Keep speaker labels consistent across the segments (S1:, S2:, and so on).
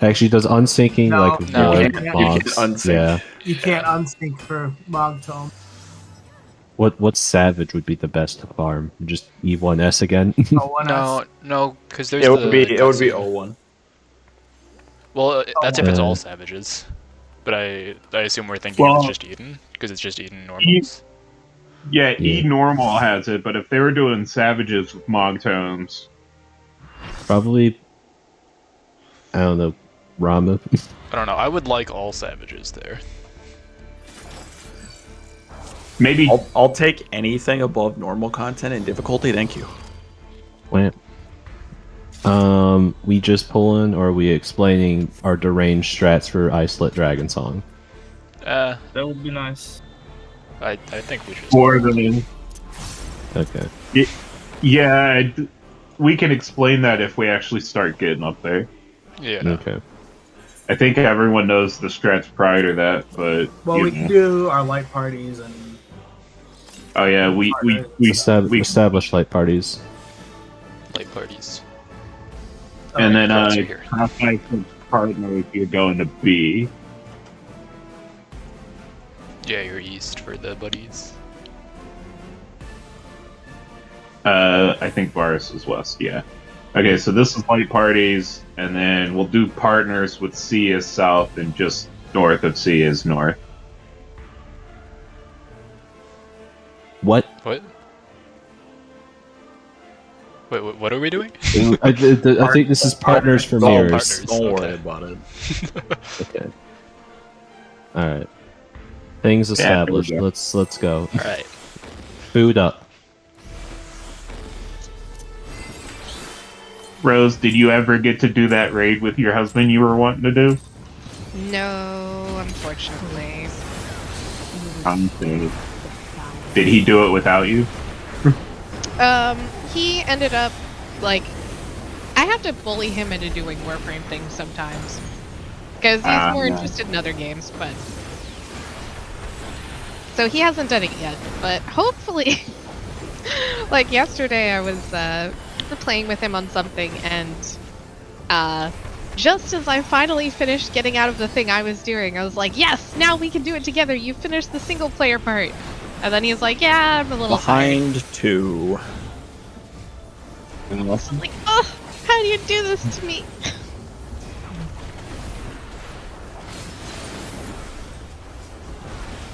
S1: Actually, does unsyncing
S2: No,
S1: like
S3: no,
S1: void
S2: you can't
S1: mods?
S4: unsync.
S1: Yeah.
S2: You can't unsync for Mogtome.
S1: What savage would be the best to farm? Just E1S again?
S2: Oh, one
S3: no,
S2: S.
S3: no, because there's
S4: It would be
S3: cutscene.
S4: O1.
S3: Well, that's if it's all
S1: Uh,
S3: savages. But I assume we're thinking it's just Eden, because it's just Eden normals.
S5: Yeah,
S1: Yeah.
S5: E normal has it, but if they were doing savages with Mogtones,
S1: Probably. I don't know. Rama.
S3: I don't know. I would like all savages there.
S5: maybe
S4: I'll take anything above normal content and difficulty. Thank you.
S1: Plant. We just pulling, or are we explaining our deranged strats for Icelet Dragon Song?
S3: That
S6: would be nice.
S3: I think we should.
S5: more than
S1: Okay.
S5: yeah, we can explain that if we actually start getting up there.
S3: Yeah.
S1: Okay.
S5: I think everyone knows the strats prior to that, but
S2: Well, we can do our light parties and.
S5: oh yeah, we
S1: Establish light parties.
S3: Light parties.
S5: and then
S3: Crowds are here.
S5: classify partner if you're going to B.
S3: Yeah, you're east for the buddies.
S5: I think Varus is west. Yeah. Okay, so this is light parties, and then we'll do partners with C as south and just north of C as north.
S1: What?
S3: What? Wait, what are we doing?
S1: I think this is partners for
S4: All
S1: mirrors.
S3: partners.
S4: Don't worry
S3: Okay.
S4: about it.
S1: Okay. All right. Things established.
S5: there we
S1: Let's go.
S3: All right.
S1: Food up.
S5: Rose, did you ever get to do that raid with your husband you were wanting to do?
S7: No, unfortunately.
S5: Did he do it without you?
S7: He ended up, like, I have to bully him into doing Warframe things sometimes. Because he's more interested in other games, but... So he hasn't done it yet, but hopefully... like, yesterday I was, playing with him on something, and, just as I finally finished getting out of the thing I was doing, I was like, yes, now we can do it together, you finished the single player part. And then he's like, yeah, I'm a little
S4: Behind two.
S7: tired. I'm like, oh, how do you do this to me?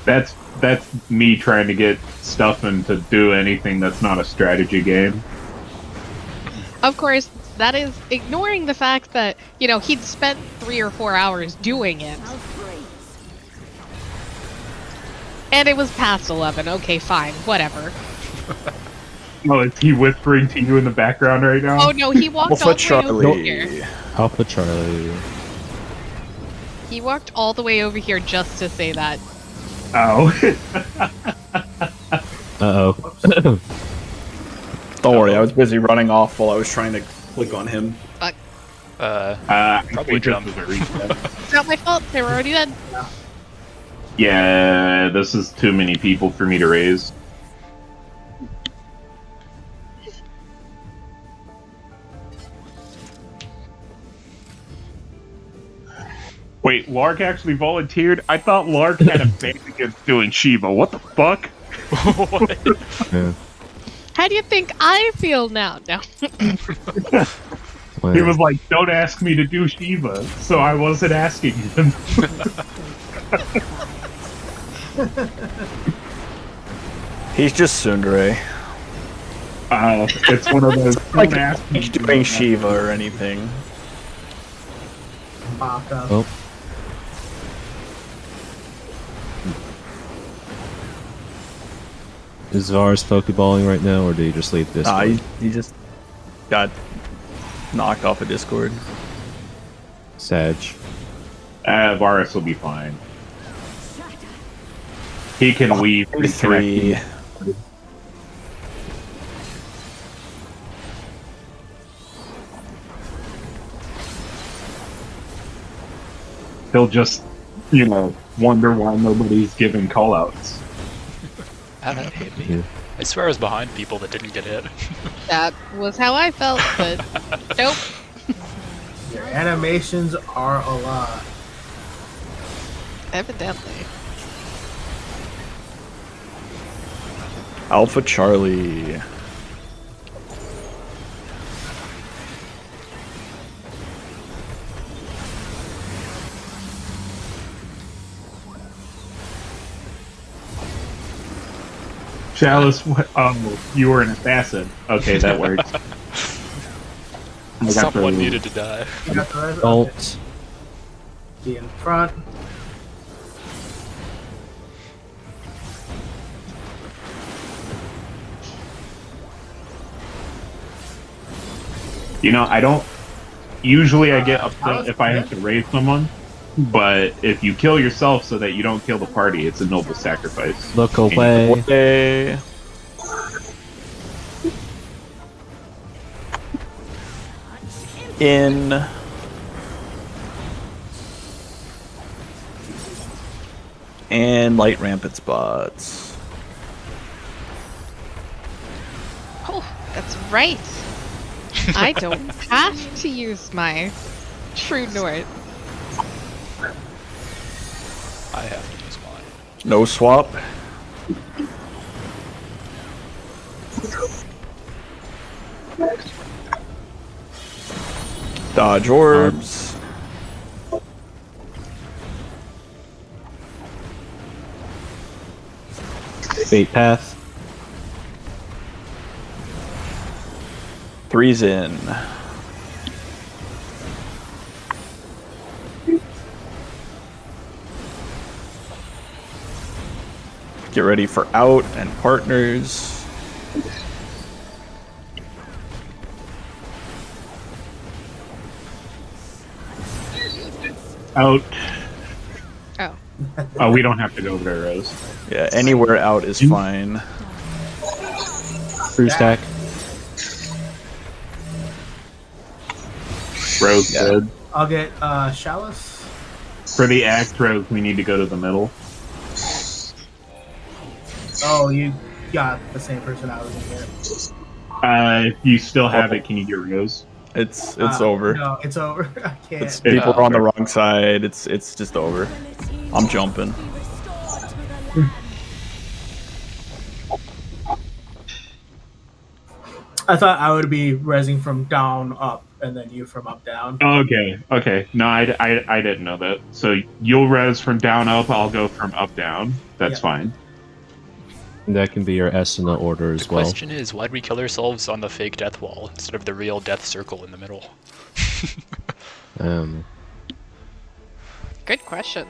S5: That's me trying to get Stuffin to do anything that's not a strategy game.
S7: Of course, that is ignoring the fact that, you know, he'd spent 3 or 4 hours doing it. And it was past 11. Okay, fine, whatever.
S5: Oh, is he whispering to you in the background right now?
S7: Oh no, he walked all the way over here.
S1: Alpha Charlie.
S7: He walked all the way over here just to say that.
S5: Oh.
S1: Uh-oh.
S4: Don't worry, I was busy running off while I was trying to click on him.
S7: Fuck.
S3: Probably jump.
S7: It's not my fault, they were already dead.
S5: Yeah, this is too many people for me to raise. Wait, Lark actually volunteered? I thought Lark had a ban against doing Shiva. What the fuck?
S1: Yeah.
S7: How do you think I feel now? No.
S1: Wow.
S5: He was like, don't ask me to do Shiva, so I wasn't asking him.
S4: He's just Sundere.
S5: It's one of those,
S4: Like,
S5: don't ask me
S4: he's
S5: to do
S4: doing
S5: that.
S4: Shiva or anything.
S2: Baka.
S1: Oh. Is Varus Pokeballing right now, or did he just leave this?
S4: Nah, he just got knocked off of Discord.
S1: Sag.
S5: Varus will be fine. He can weave and
S4: Three.
S5: connect. He'll just, you know, wonder why nobody's giving callouts.
S3: That hit me.
S1: Yeah.
S3: I swear I was behind people that didn't get hit.
S7: That was how I felt, but nope.
S2: Animations are a lot.
S7: Evidently.
S4: Alpha Charlie.
S5: Chalice, you were an assassin. Okay, that works. I got
S3: Someone
S5: the-
S3: needed to die.
S2: You got the res- okay.
S1: Don't.
S2: Be in front.
S5: You know, I don't. Usually, I get upset if I have to raise someone, but if you kill yourself so that you don't kill the party, it's a noble sacrifice.
S1: Look away.
S4: Okay. In. And light rampant spots.
S7: Oh, that's right. I don't have to use my True North.
S3: I have to use mine.
S4: No swap. Dodge orbs.
S1: Fate path.
S4: Three's in. Get ready for out and partners.
S5: Out.
S7: Oh,
S5: Oh, we don't have to go there, Rose.
S4: Yeah, anywhere out is fine.
S1: True stack.
S5: Rose
S4: Yeah.
S5: good.
S2: I'll get Chalice.
S5: For the act, Rose, we need to go to the middle.
S2: Oh, you got the same person I was gonna get.
S5: If you still have it, can you get Rose?
S4: It's over.
S2: No, it's over. I can't.
S4: It's people are on the wrong side. It's just over. I'm jumping.
S2: I thought I would be resing from down up, and then you from up down.
S5: Okay, okay. No, I didn't know that. So you'll res from down up, I'll go from up down. That's
S2: Yeah.
S5: fine.
S1: That can be your S in the order as
S3: The
S1: well.
S3: question is, why'd we kill ourselves on the fake death wall instead of the real death circle in the middle?
S7: good question.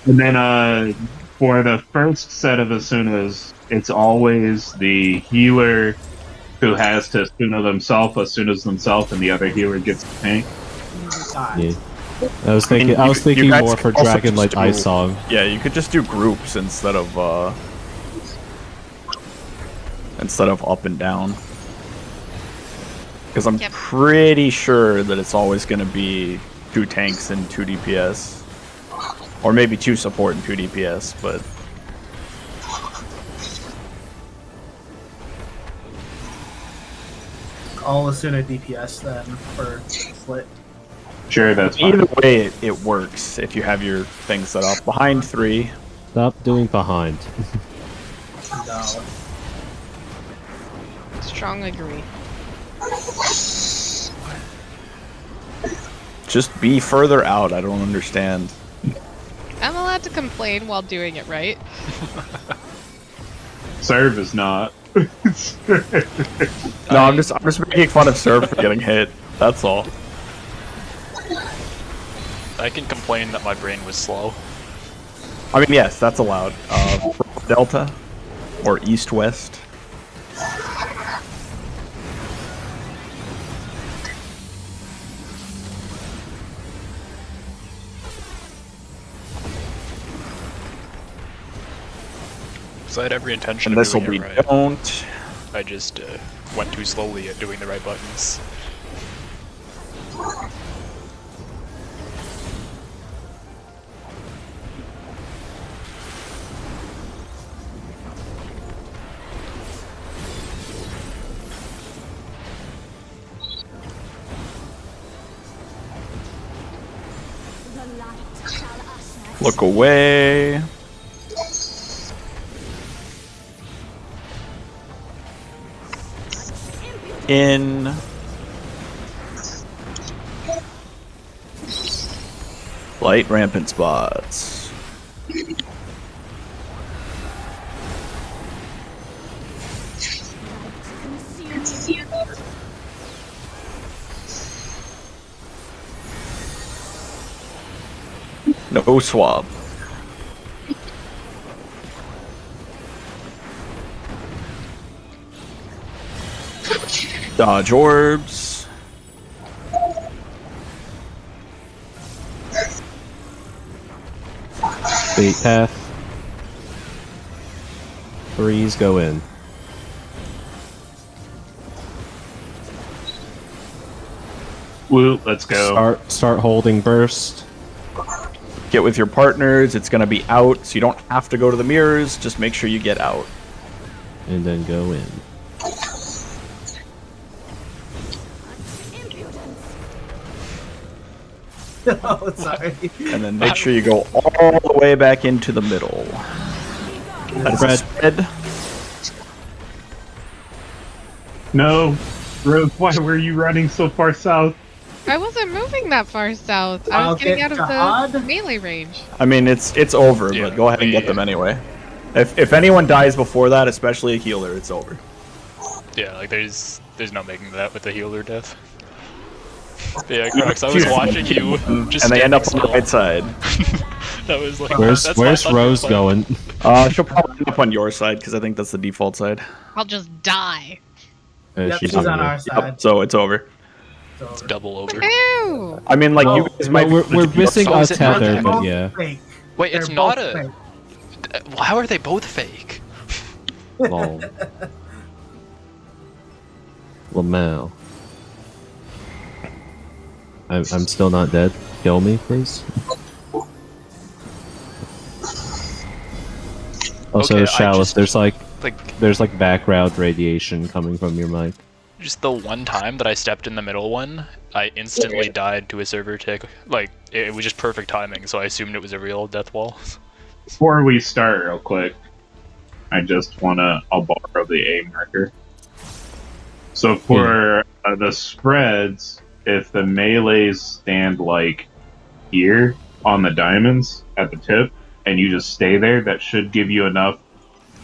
S5: And then for the first set of Asunas, it's always the healer who has to Asuna themselves, and the other healer gets the tank.
S2: God.
S1: Yeah. I was thinking. I was
S4: you
S1: thinking
S4: guys
S1: more for
S4: also
S1: Dragon Light
S4: just
S1: Ice
S4: do-
S1: Song.
S4: Yeah, you could just do groups instead of up and down. Because I'm
S7: Yep.
S4: pretty sure that it's always going to be 2 tanks and 2 DPS. Or maybe 2 support and 2 DPS, but
S2: All Asuna DPS then for split.
S5: Sure, that's fine.
S4: either way it works if you have your thing set up. Behind 3,
S1: Stop doing behind.
S2: No.
S7: Strong agree.
S4: just be further out. I don't understand.
S7: I'm allowed to complain while doing it right.
S5: Serve is not.
S4: No, I'm just making fun of Serb for getting hit. That's all.
S3: I can complain that my brain was slow.
S4: I mean, yes, that's allowed. Delta or east-west.
S3: So I had every intention
S4: And
S3: of
S4: this will
S3: doing
S4: be
S3: it right.
S4: don't.
S3: I just went too slowly at doing the right buttons.
S4: Look away. In. Light rampant spots. No swap. Dodge orbs.
S1: Bait path. Threes go in.
S5: Woo, let's go.
S1: Start holding burst.
S4: Get with your partners. It's going to be out, so you don't have to go to the mirrors. Just make sure you get out.
S1: And then go in.
S2: Oh, sorry.
S4: And then make sure you go all the way back into the middle. That's a spread.
S5: No, Rose, why were you running so far south?
S7: I wasn't moving that far south. I was
S2: I'll
S7: getting
S2: get
S7: out of
S2: Jihad.
S7: the melee range.
S4: I mean, it's over,
S3: Yeah,
S4: but go ahead and get
S3: yeah.
S4: them anyway. If anyone dies before that, especially a healer, it's over.
S3: Yeah, like there's no making that with the healer death. But yeah, Crocs, I was watching you just
S4: And they end up on the
S3: standing
S4: right side.
S3: still. That was like
S1: Where's
S3: that's why I
S1: where's
S3: thought you
S1: Rose
S3: were
S1: going?
S4: She'll probably end up on your side, because I think that's the default side.
S7: I'll just die.
S2: Yep, she's
S1: on
S2: on
S1: there.
S2: our side.
S4: Yep, so it's over.
S2: So-
S3: double over.
S7: Ew!
S4: I mean, like,
S2: Oh,
S4: you guys might...
S1: We're missing
S3: Oh,
S1: a
S3: is it not
S1: tether,
S3: that?
S1: but
S2: both
S1: yeah.
S2: fake.
S3: Wait, it's
S2: They're
S3: not
S2: both
S3: a.
S2: fake.
S3: How are they both fake?
S1: Lol. Lamau. I'm still not dead. Kill me, please. Also,
S3: Okay, I
S1: Chalice,
S3: just-
S1: there's like background radiation coming from your mic.
S3: Just the one time that I stepped in the middle one, I instantly died to a server tick. Like, it was just perfect timing, so I assumed it was a real death wall.
S5: Before we start, real quick, I'll borrow the A marker. So for the spreads, if the melees stand like here on the diamonds at the tip, and you just stay there, that should give you enough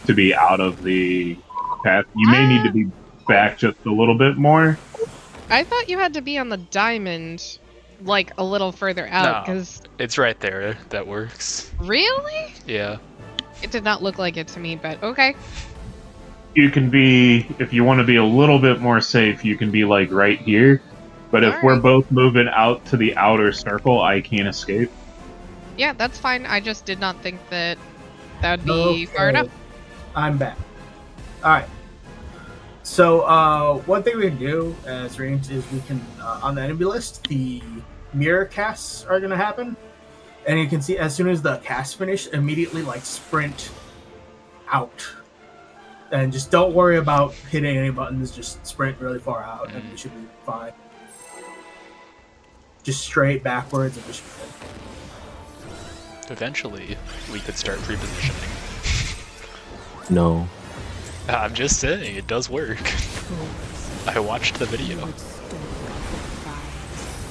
S5: to be out of the path. You may need to be back just a little bit more.
S7: I thought you had to be on the diamond, like, a little further out,
S3: No.
S7: because...
S3: It's right there. That works.
S7: Really?
S3: Yeah.
S7: It did not look like it to me, but okay.
S5: You can be, if you want to be a little bit more safe, you can be like right here. But if we're
S7: Alright.
S5: both moving out to the outer circle, I can't escape.
S7: Yeah, that's fine. I just did not think that that would be far
S2: Okay.
S7: enough.
S2: I'm back. Alright. So, one thing we can do as range is we can, on the enemy list, the mirror casts are going to happen. And you can see as soon as the cast finish, immediately, like, sprint out. And just don't worry about hitting any buttons, just sprint really far out, and you should be fine. Just straight backwards, and we should be good.
S3: Eventually, we could start pre-positioning.
S1: No.
S3: I'm just saying, it does work. I watched the video.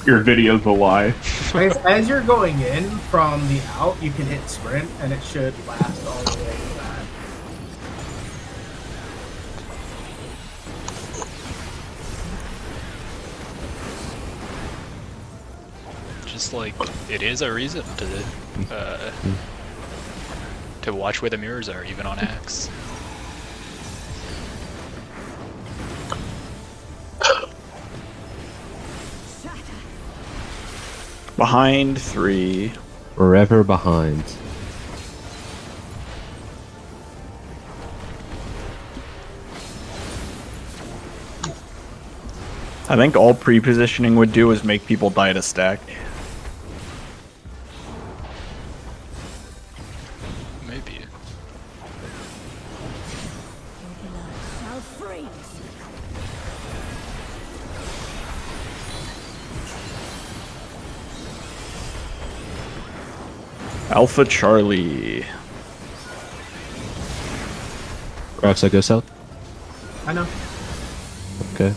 S5: Your video's a lie.
S2: As you're going in from the out, you can hit sprint, and it should last all the way back.
S3: Just like, it is a reason to watch where the mirrors are, even on Axe.
S4: Behind 3.
S1: Forever behind.
S4: I think all pre-positioning would do is make people die to stack.
S3: Maybe.
S4: Alpha Charlie.
S1: Rox, I go south.
S2: I know.
S1: Okay.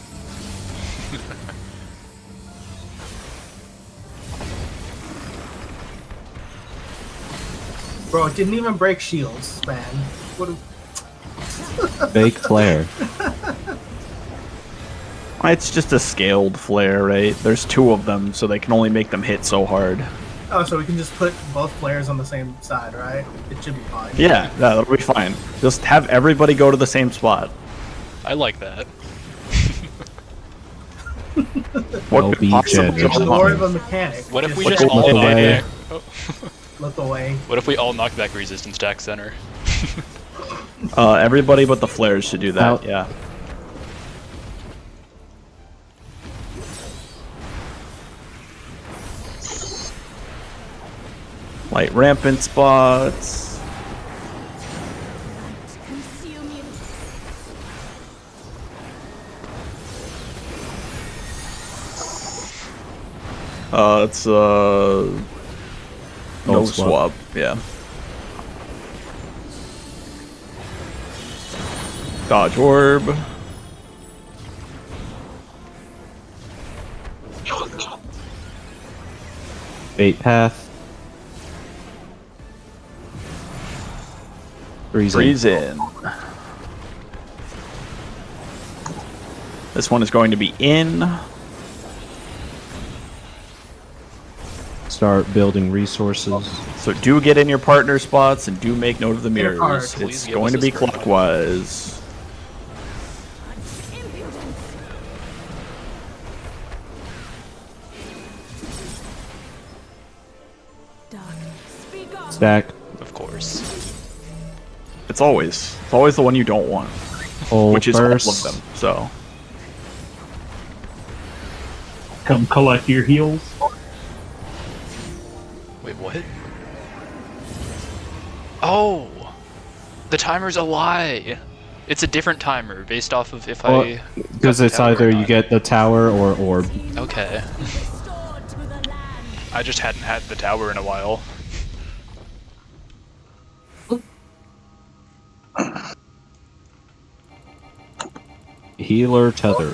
S2: Bro, it didn't even break shields, man. What?
S1: Fake flare.
S4: It's just a scaled flare, right? There's two of them, so they can only make them hit so hard.
S2: Oh, so we can just put both players on the same side, right? It should be fine.
S4: Yeah, that'll be fine. Just have everybody go to the same spot.
S3: I like that.
S4: What could
S1: LBJ.
S4: possibly
S2: It's
S4: go
S2: more of
S4: wrong?
S2: a mechanic.
S3: What if we
S2: Just
S3: just all
S1: look
S3: knock
S1: away.
S3: back? Oh.
S2: look away?
S3: What if we all knock back resistance stack center?
S4: Everybody but the flares should do that,
S1: Out.
S4: yeah. Light rampant spots. It's no swap, yeah. Dodge orb.
S1: Bait path.
S4: Freeze in. This one is going to be in.
S1: Start building resources.
S4: So do get in your partner spots and do make note of the
S2: Get a card.
S4: mirrors.
S3: Please
S4: It's
S3: give
S4: going
S3: us
S4: to
S3: a
S4: be
S3: spread.
S4: clockwise.
S1: Stack.
S3: Of course.
S4: It's always the one you don't want,
S1: Hold
S4: which is
S1: first.
S4: all of them. So
S5: Come collect your heals.
S3: Wait, what? Oh! The timer's a lie! It's a different timer based off of if
S1: Well,
S3: I...
S1: because
S3: got the
S1: it's
S3: tower or
S1: either you
S3: not.
S1: get the tower or orb.
S3: Okay. I just hadn't had the tower in a while.
S1: Healer tether.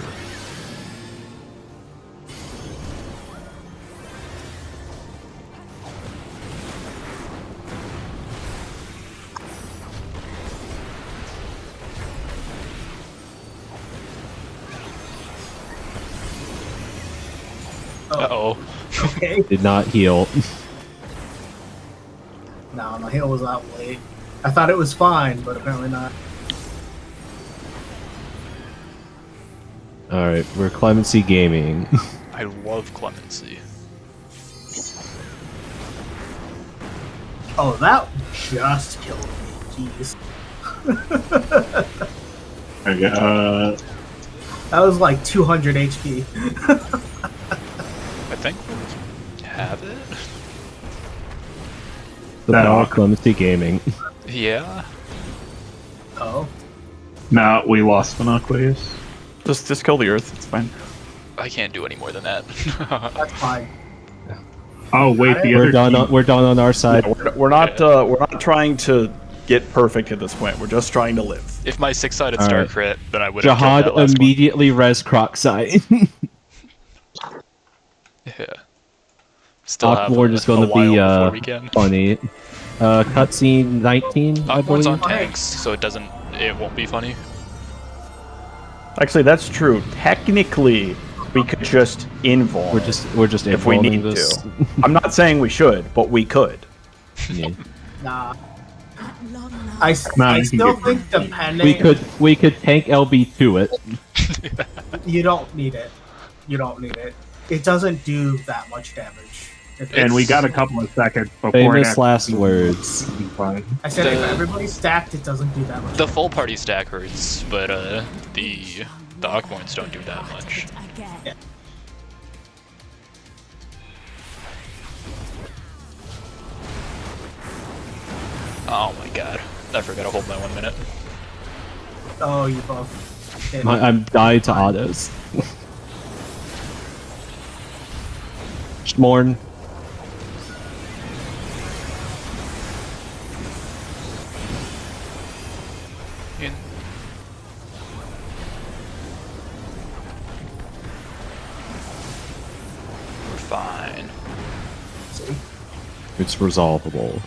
S3: Uh-oh.
S2: Okay.
S1: Did not heal.
S2: No, my heal was out late. I thought it was fine, but apparently not.
S1: Alright, we're Clemency Gaming.
S3: I love clemency.
S2: Oh, that just killed me. Jeez.
S5: I got
S2: That was like 200 HP.
S3: I think we have it?
S1: The
S5: That
S1: power of
S5: awkward.
S1: Clemency Gaming.
S3: Yeah.
S2: Oh.
S5: now we lost Monoculus.
S4: just kill the earth. It's fine.
S3: I can't do any more than that.
S2: That's fine.
S5: Oh wait, the
S1: We're
S5: other
S1: done.
S5: team,
S1: We're done on our side.
S4: We're not trying to get perfect at this point. We're just trying to live.
S3: If my six-sided
S1: All
S3: star
S1: right.
S3: crit, then I would have killed
S1: Jihad
S3: that last
S1: immediately res Crocside.
S3: one. Yeah. Still have
S1: Awkward is going
S3: a
S1: to be
S3: while before we can.
S1: funny. Cutscene 19, I
S3: Awkward's
S1: believe.
S3: on tanks, so it won't be funny.
S4: Actually, that's true. Technically, we could just invuln.
S1: We're just
S4: if we
S1: involving
S4: need
S1: this.
S4: to. I'm not saying we should, but we could.
S1: Yeah.
S2: Nah.
S5: Nah,
S2: I
S5: you can
S2: still
S5: get-
S2: think depending...
S1: We could tank LB to it.
S2: You don't need it. You don't need it. It doesn't do that much damage.
S5: and we got a couple of seconds before and
S1: Famous
S5: after.
S1: last words.
S5: Fine.
S2: I said if
S3: The-
S2: everybody's stacked, it doesn't do that much.
S3: The full party stack hurts, but the Hawk points don't do that much. Oh my god. I forgot to hold my 1 minute.
S2: Oh, you both. did.
S1: I'm died to autos. Morn.
S3: fine.
S2: See?
S1: It's resolvable.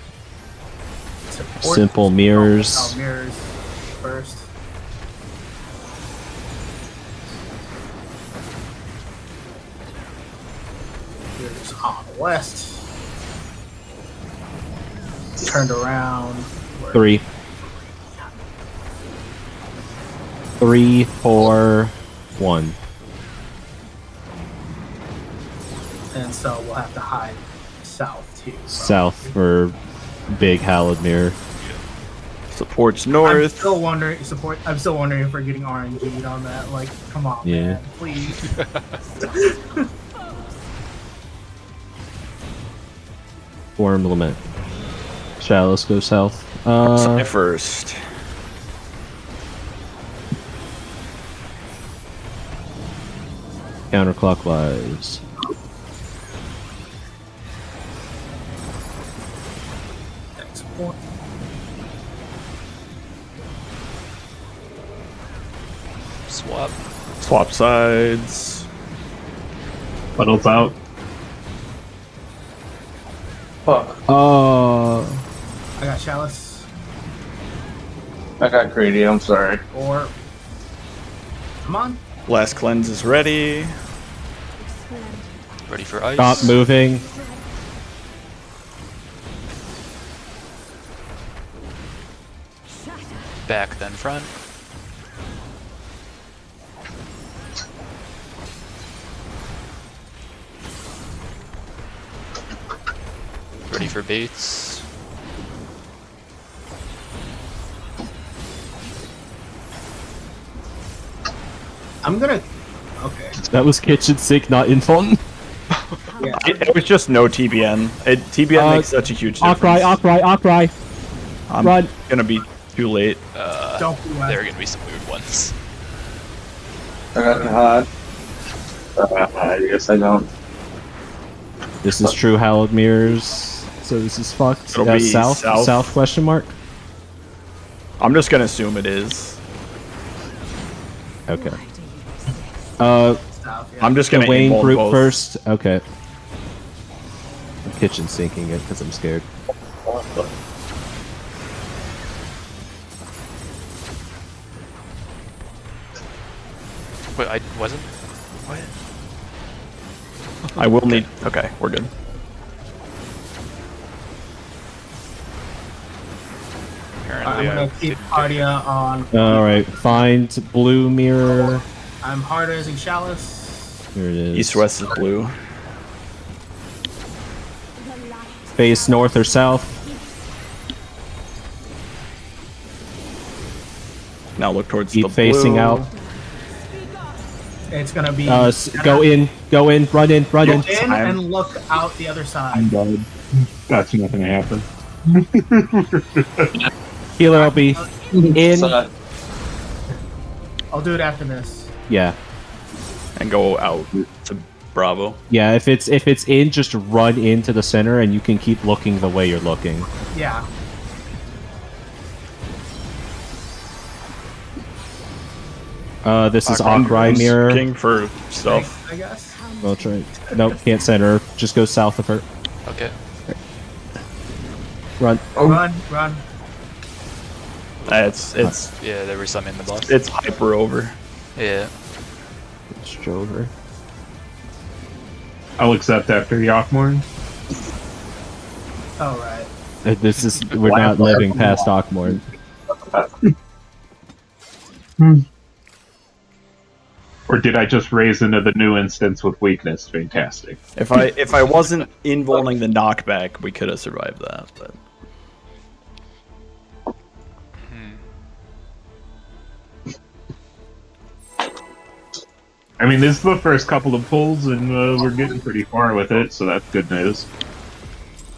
S2: Support.
S1: Simple mirrors.
S2: Oh, mirrors first. Here's on the west. Turned around.
S1: 3. 3, 4, 1.
S2: And so we'll have to hide south too.
S1: South for big Hallowed Mirror.
S4: Supports
S2: I'm
S4: north.
S2: still wondering if we're getting RNG'd on that. Like, come on,
S1: Yeah.
S2: man, please.
S1: Form Lament. Shallows go south.
S4: Side first.
S1: Counterclockwise.
S2: Next point.
S3: Swap.
S4: Swap sides.
S5: Puddles out.
S1: Oh.
S2: I got Chalice.
S6: I got greedy, I'm sorry.
S2: Or come on.
S4: Last cleanse is ready.
S3: Ready for ice.
S1: Stop moving.
S3: Back then front. Ready for baits.
S2: I'm gonna. Okay.
S1: That was kitchen sink, not infant.
S2: Yeah.
S4: It was just no TBN. TBN makes such a huge difference.
S1: Ockry.
S4: I'm
S1: Run.
S4: gonna be too late.
S2: Don't do that.
S3: There are gonna be some weird ones.
S6: I got the hot. I guess I don't.
S1: This is true Hallowed Mirrors. So this is fucked.
S4: It'll be
S1: south.
S4: south.
S1: South question mark.
S4: I'm just gonna assume it is.
S1: Okay.
S2: South, yeah.
S4: I'm just gonna
S1: Wayne
S4: involve
S1: group
S4: both.
S1: first. Okay. I'm kitchen sinking it because I'm scared.
S3: Wait, I wasn't. What?
S4: I will need. Okay, we're good.
S2: I'm
S3: Apparently,
S2: gonna keep Ardia on.
S1: All right. Find blue mirror.
S2: I'm hard raising Chalice.
S1: Here it is.
S4: East west is blue.
S1: Face north or south.
S4: Now look towards
S1: Keep
S4: the
S1: facing
S4: blue.
S1: out.
S2: It's gonna be.
S1: Go in. Run in.
S2: Go in
S4: Time.
S2: and look out the other side.
S5: I'm dead. That's not gonna happen.
S1: Healer LB. In.
S2: I'll do it after this.
S1: Yeah.
S4: And go out to Bravo.
S1: Yeah. If it's in, just run into the center, and you can keep looking the way you're looking.
S2: Yeah.
S1: This is
S4: I'm
S1: Ockry mirror.
S4: King for stuff.
S2: I guess.
S1: Well, try. Nope, can't center. Just go south of her.
S3: okay.
S1: Run.
S2: Run.
S4: It's
S3: Yeah, there were some in the boss.
S4: it's hyper over.
S3: Yeah.
S1: Just over.
S5: I'll accept after Yakmorn.
S2: All right.
S1: This is we're not living past Ockmorn.
S5: Or did I just raise into the new instance with weakness? Fantastic.
S4: If I wasn't invulning the knockback, we could have survived that. But
S5: I mean, this is the first couple of pulls, and we're getting pretty far with it, so that's good news.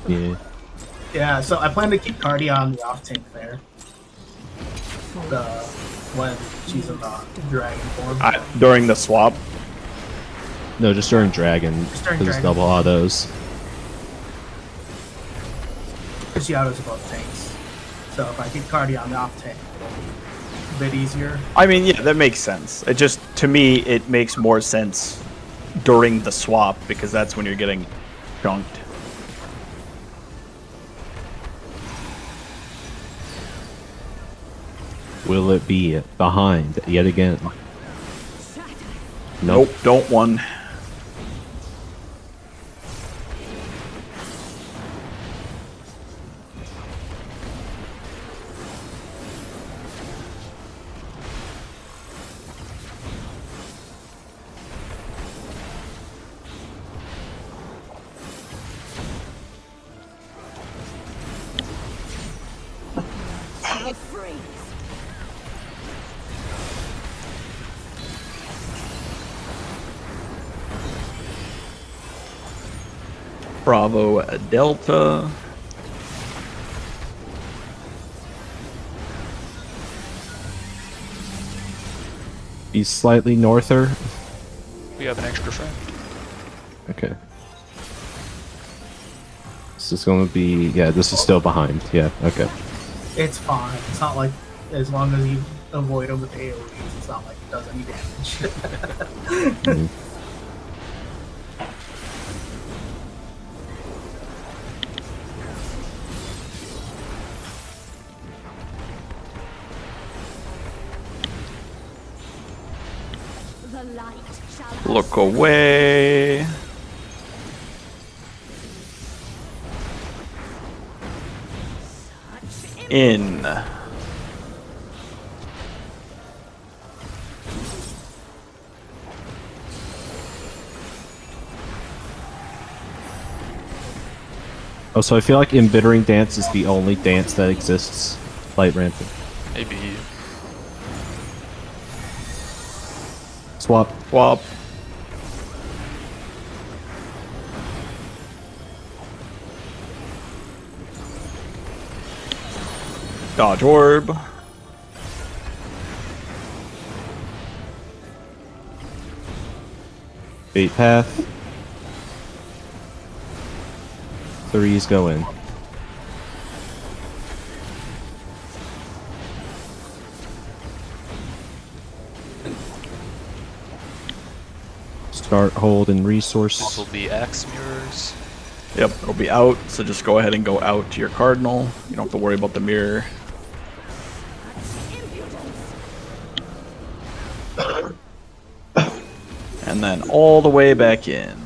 S1: Yeah.
S2: Yeah. So I plan to keep Cardi on the off tank there. When she's in the dragon form.
S4: during the swap,
S1: No, just during Dragon.
S2: Just during
S1: Because it's
S2: Dragon.
S1: double autos.
S2: Because she autos both tanks. So if I keep Cardi on the off tank, it'll be a bit easier.
S4: I mean, yeah, that makes sense. It just to me, it makes more sense during the swap, because that's when you're getting chunked.
S1: Will it be behind yet again?
S4: Nope, don't one. Bravo Delta.
S1: He's slightly norther.
S3: We have an extra friend.
S1: Okay. This is going to be... Yeah, this is still behind. Yeah, okay.
S2: It's fine. It's not like, as long as you avoid them with AoEs, it's not like it does any damage.
S1: Mhm.
S4: Look away. In.
S1: Oh, so I feel like Embittering Dance is the only dance that exists. Light Rampant.
S3: Maybe.
S1: Swap.
S4: Swap. Dodge orb.
S1: Bait path. Threes go in. Start, hold, and
S3: This
S1: resource.
S3: will be axe mirrors.
S4: Yep, it'll be out, so just go ahead and go out to your cardinal. You don't have to worry about the mirror. And then all the way back in.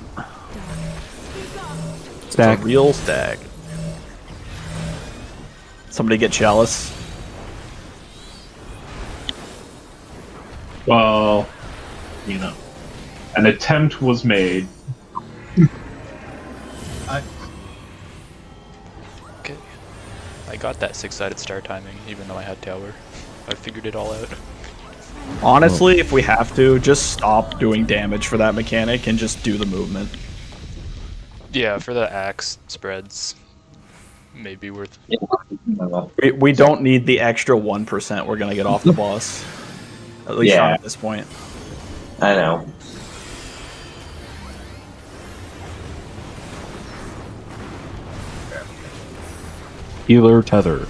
S1: Stack.
S4: It's a real stack. Somebody get Chalice.
S5: Well, you know, an attempt was made.
S3: Okay. I got that 6-sided star timing, even though I had tower. I figured it all out.
S4: Honestly, if we have to, just stop doing damage for that mechanic and just do the movement.
S3: Yeah, for the axe spreads, maybe worth.
S4: We don't need the extra 1% we're gonna get off the boss. At least not
S6: Yeah.
S4: at this point.
S6: I know.
S1: Healer tether.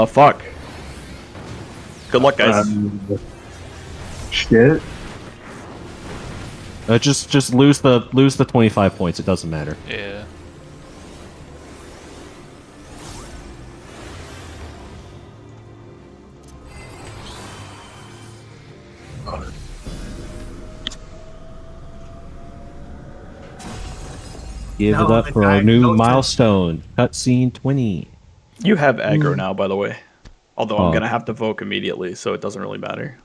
S4: Fuck. Good luck, guys.
S5: Shit.
S1: Just lose the 25 points. It doesn't matter.
S3: Yeah.
S1: Give
S2: No,
S1: it up
S2: the
S1: for our
S2: guy
S1: new
S2: goes to-
S1: milestone. Cutscene 20.
S4: You have aggro now, by the way. Although I'm
S1: Oh.
S4: gonna have to Voke immediately, so it doesn't really matter.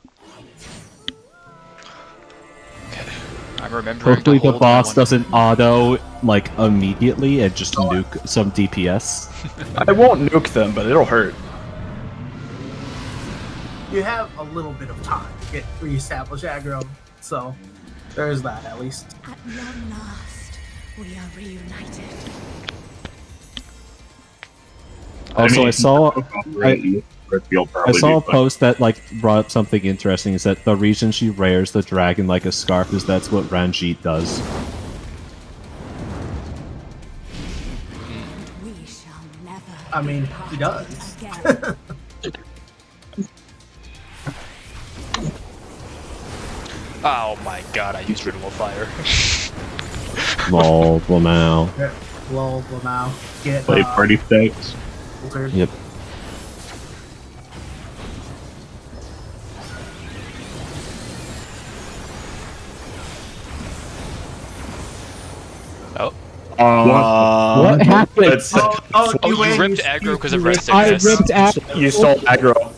S3: I'm remembering.
S1: Hopefully
S3: to
S1: the
S3: hold my
S1: boss
S3: one-
S1: doesn't auto like immediately and just nuke some DPS.
S4: I won't nuke them, but it'll hurt.
S2: you have a little bit of time to get reestablished aggro, so there's that at least.
S8: At long last, we are reunited.
S1: Also, I saw
S5: I
S1: I saw a post that like brought up something interesting. Is that the reason she wears the dragon like a scarf is that's what Ranjit does.
S8: We shall never.
S2: I mean, he does.
S8: Again.
S3: Oh my god, I used Ritual Fire.
S1: Lol, Blamau.
S2: Lol, now get
S5: play party stakes.
S2: filtered.
S1: Yep.
S3: Oh.
S1: What happened?
S4: It's-
S2: Oh,
S3: Oh, you ripped
S2: you-
S3: aggro because of
S2: you-
S3: red
S1: I
S3: sickness.
S1: ripped aggro.
S4: You stole aggro.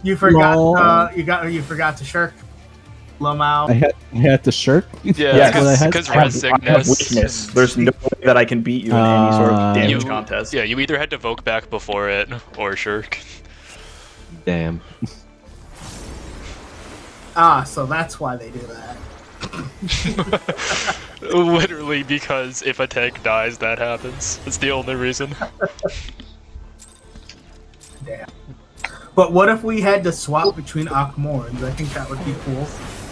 S2: You forgot.
S1: Lol.
S2: You forgot to shirk. Lamau.
S1: I had to shirk.
S3: Yeah,
S4: Yes.
S1: What I had
S3: because
S1: to-
S3: red
S4: I have
S3: sickness.
S4: weakness. There's no way that I can beat you in any sort of damage
S3: You-
S4: contest.
S3: Yeah, you either had to Voke back before it or Shirk.
S1: Damn.
S2: So that's why they do that.
S3: Literally because if a tank dies, that happens. That's the only reason.
S2: Damn. But what if we had to swap between Akmorns? I think that would be cool.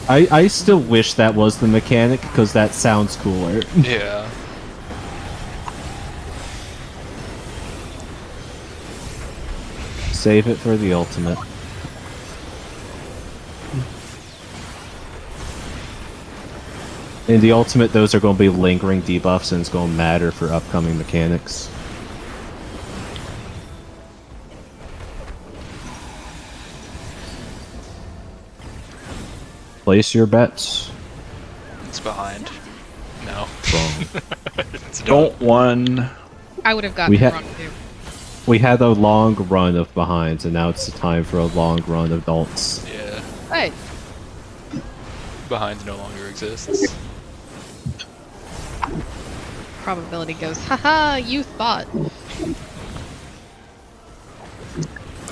S1: I still wish that was the mechanic because that sounds cooler.
S3: Yeah.
S1: Save it for the ultimate. In the ultimate, those are going to be lingering debuffs and it's going to matter for upcoming mechanics. Place your bets.
S3: It's behind. No.
S1: Wrong.
S3: It's
S4: Don't one.
S7: I would have gotten
S1: We
S7: it
S1: had-
S7: wrong too.
S1: We had a long run of behinds, and now it's the time for a long run of adults.
S3: Yeah.
S7: Hey,
S3: Behind no longer exists.
S7: probability goes, haha, you thought.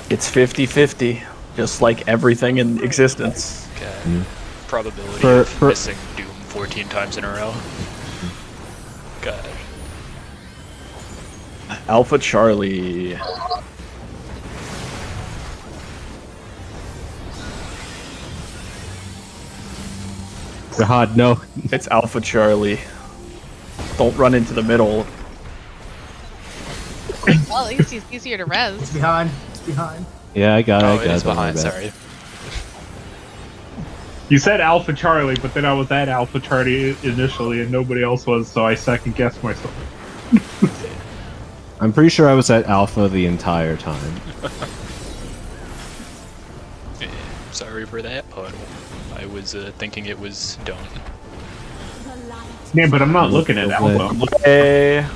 S4: It's 50-50, just like everything in existence.
S3: Okay. Probability
S1: For-
S3: of
S1: for-
S3: missing Doom 14 times in a row. God.
S4: Alpha Charlie.
S1: God, no.
S4: It's Alpha Charlie. Don't run into the middle.
S7: Well, at least he's easier to
S2: It's
S7: res.
S2: behind. It's behind.
S1: Yeah, I got it.
S3: Oh,
S1: I
S3: it
S1: got
S3: is
S1: it. Don't worry
S3: behind,
S1: about it.
S3: sorry.
S5: You said Alpha Charlie, but then I was at Alpha Charlie initially, and nobody else was, so I second guessed myself.
S1: I'm pretty sure I was at Alpha the entire time.
S3: Yeah, sorry for that puddle. I was thinking it was don't.
S8: The light.
S5: Yeah, but I'm not looking at
S1: Okay.
S5: Alpha.
S4: Hey.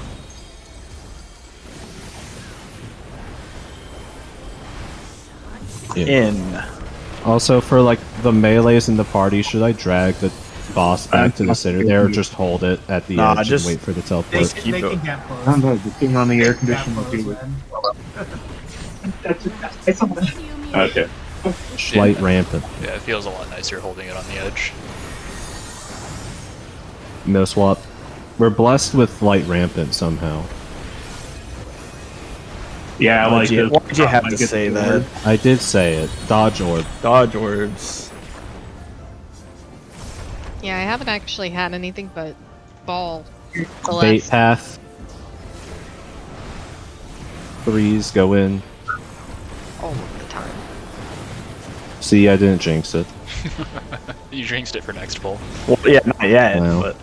S1: Yeah.
S4: In.
S1: Also, for like the melees in the party, should I drag the boss back to the center there, or just hold it at the
S4: Nah,
S1: edge
S4: just-
S1: and wait for the
S2: They,
S1: teleport?
S4: keep
S2: they
S4: it.
S2: can get close.
S5: I don't know, the thing on the air
S2: They can get
S5: conditioning
S2: close,
S5: too.
S2: man.
S5: Okay.
S1: Slight rampant.
S3: Yeah, it feels a lot nicer holding it on the edge.
S1: No swap. We're blessed with light rampant somehow.
S5: Yeah, I like
S4: Why'd you,
S5: this.
S4: why'd you have
S5: Like
S4: to
S5: it's
S4: say
S5: forward.
S4: that?
S1: I did say it. Dodge orb.
S4: Dodge orbs.
S7: Yeah, I haven't actually had anything but ball. The
S1: Bait
S7: last
S1: path. Threes go in.
S7: all of the time.
S1: See, I didn't jinx it.
S3: You jinxed it for next pull.
S4: Well, yeah, not yet,
S1: Wow.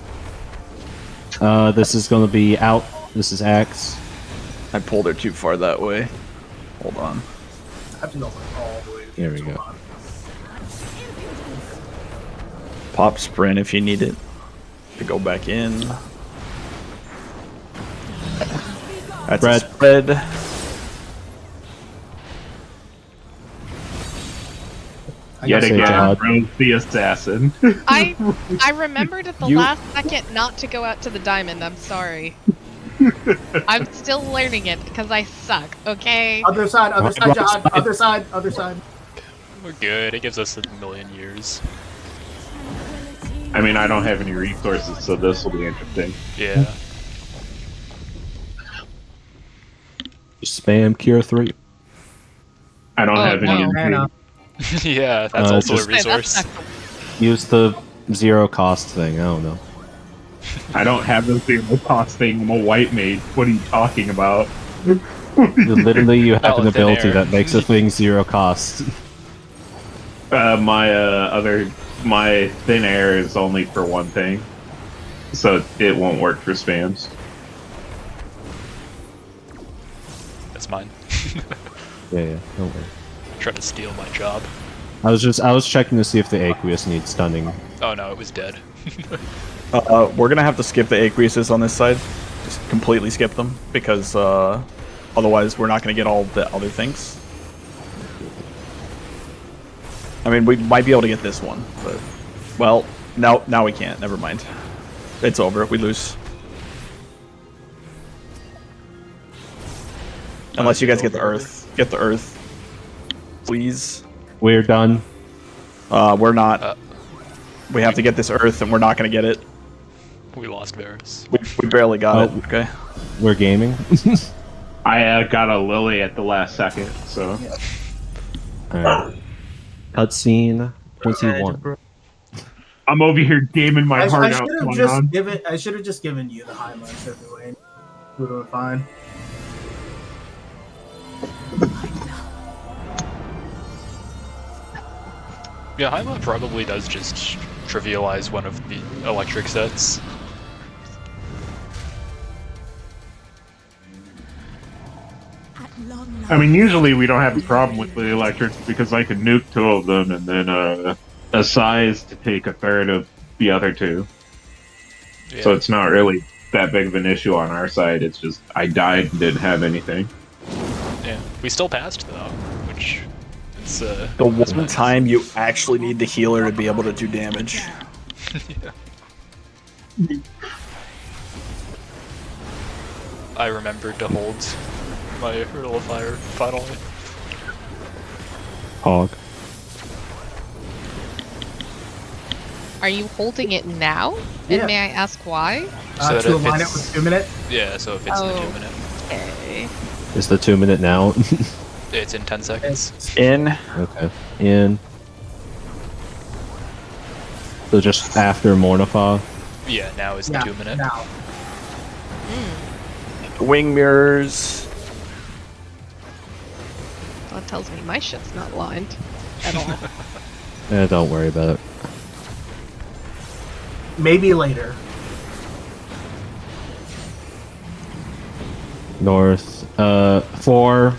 S4: but
S1: This is gonna be out. This is Axe.
S4: I pulled her too far that way. Hold on.
S2: I have to go all the way.
S1: Here we go.
S4: Pop sprint if you need it to go back in. That's
S1: Brad.
S4: a spread.
S5: Yet
S1: Say
S5: again,
S1: Jihad.
S5: Rose the assassin.
S7: I remembered at the
S1: You-
S7: last second not to go out to the diamond. I'm sorry. I'm still learning it because I suck. Okay.
S2: Other side,
S1: Right
S2: Jihad. Other side.
S3: We're good. It gives us a million years.
S5: I mean, I don't have any resources, so this will be interesting.
S3: Yeah.
S1: Spam Cure 3.
S5: I don't
S7: Oh,
S5: have any.
S7: no.
S2: Mana.
S3: Yeah, that's also
S1: just-
S3: a resource.
S1: Use the zero cost thing. I don't know.
S5: I don't have the zero cost thing. I'm a white mage. What are you talking about?
S1: Literally, you have
S3: Oh,
S1: an
S3: thin
S1: ability
S3: air.
S1: that makes a thing zero cost.
S5: My thin air is only for one thing, so it won't work for spams.
S3: That's mine.
S1: Yeah, don't worry.
S3: Try to steal my job.
S1: I was checking to see if the Aqueous needs stunning.
S3: Oh no, it was dead.
S4: We're gonna have to skip the Aqueuses on this side. Just completely skip them, because otherwise we're not gonna get all the other things. I mean, we might be able to get this one, but... Well, now we can't. Never mind. It's over. We lose. Unless you guys get the Earth. Get the Earth. Please.
S1: We're done.
S4: We're not. We have to get this Earth, and we're not gonna get it.
S3: We lost Varus.
S4: We barely got
S1: Oh.
S4: it. Okay.
S1: We're gaming.
S5: I got a Lily at the last second, so
S1: Alright. Cutscene 21.
S5: I'm over here gaming my
S2: I
S5: heart
S2: should
S5: out.
S2: have
S5: going
S2: just
S5: on.
S2: given. I should have just given you the highlights anyway. Would have been fine.
S3: Yeah, Hyla probably does just trivialize one of the electric sets.
S8: At long
S5: I mean, usually we don't have a problem with the electric because I can nuke two of them and then a size to take a third of the other two.
S3: Yeah.
S5: So it's not really that big of an issue on our side. It's just I died and didn't have anything.
S3: Yeah, we still passed though, which it's
S4: The
S3: it's
S4: one
S3: nice.
S4: time you actually need the healer to be able to do damage.
S3: Yeah. I remembered to hold my Hurdle of Fire finally.
S1: Hog.
S7: Are you holding it now?
S2: Yeah.
S7: And may I ask why?
S3: So that
S2: To
S3: if
S2: align it
S3: it's-
S2: with 2 minute.
S3: Yeah, so if it's in the
S7: Oh.
S3: 2 minute,
S7: Okay.
S1: Is the 2 minute now?
S3: it's in 10 seconds.
S4: In.
S1: Okay. In. So just after Mornifog.
S3: Yeah, now is the
S2: Yeah,
S3: 2 minute.
S2: now.
S4: Wing mirrors.
S7: That tells me my shit's not lined at all.
S1: Don't worry about it.
S2: Maybe later.
S1: North. 4.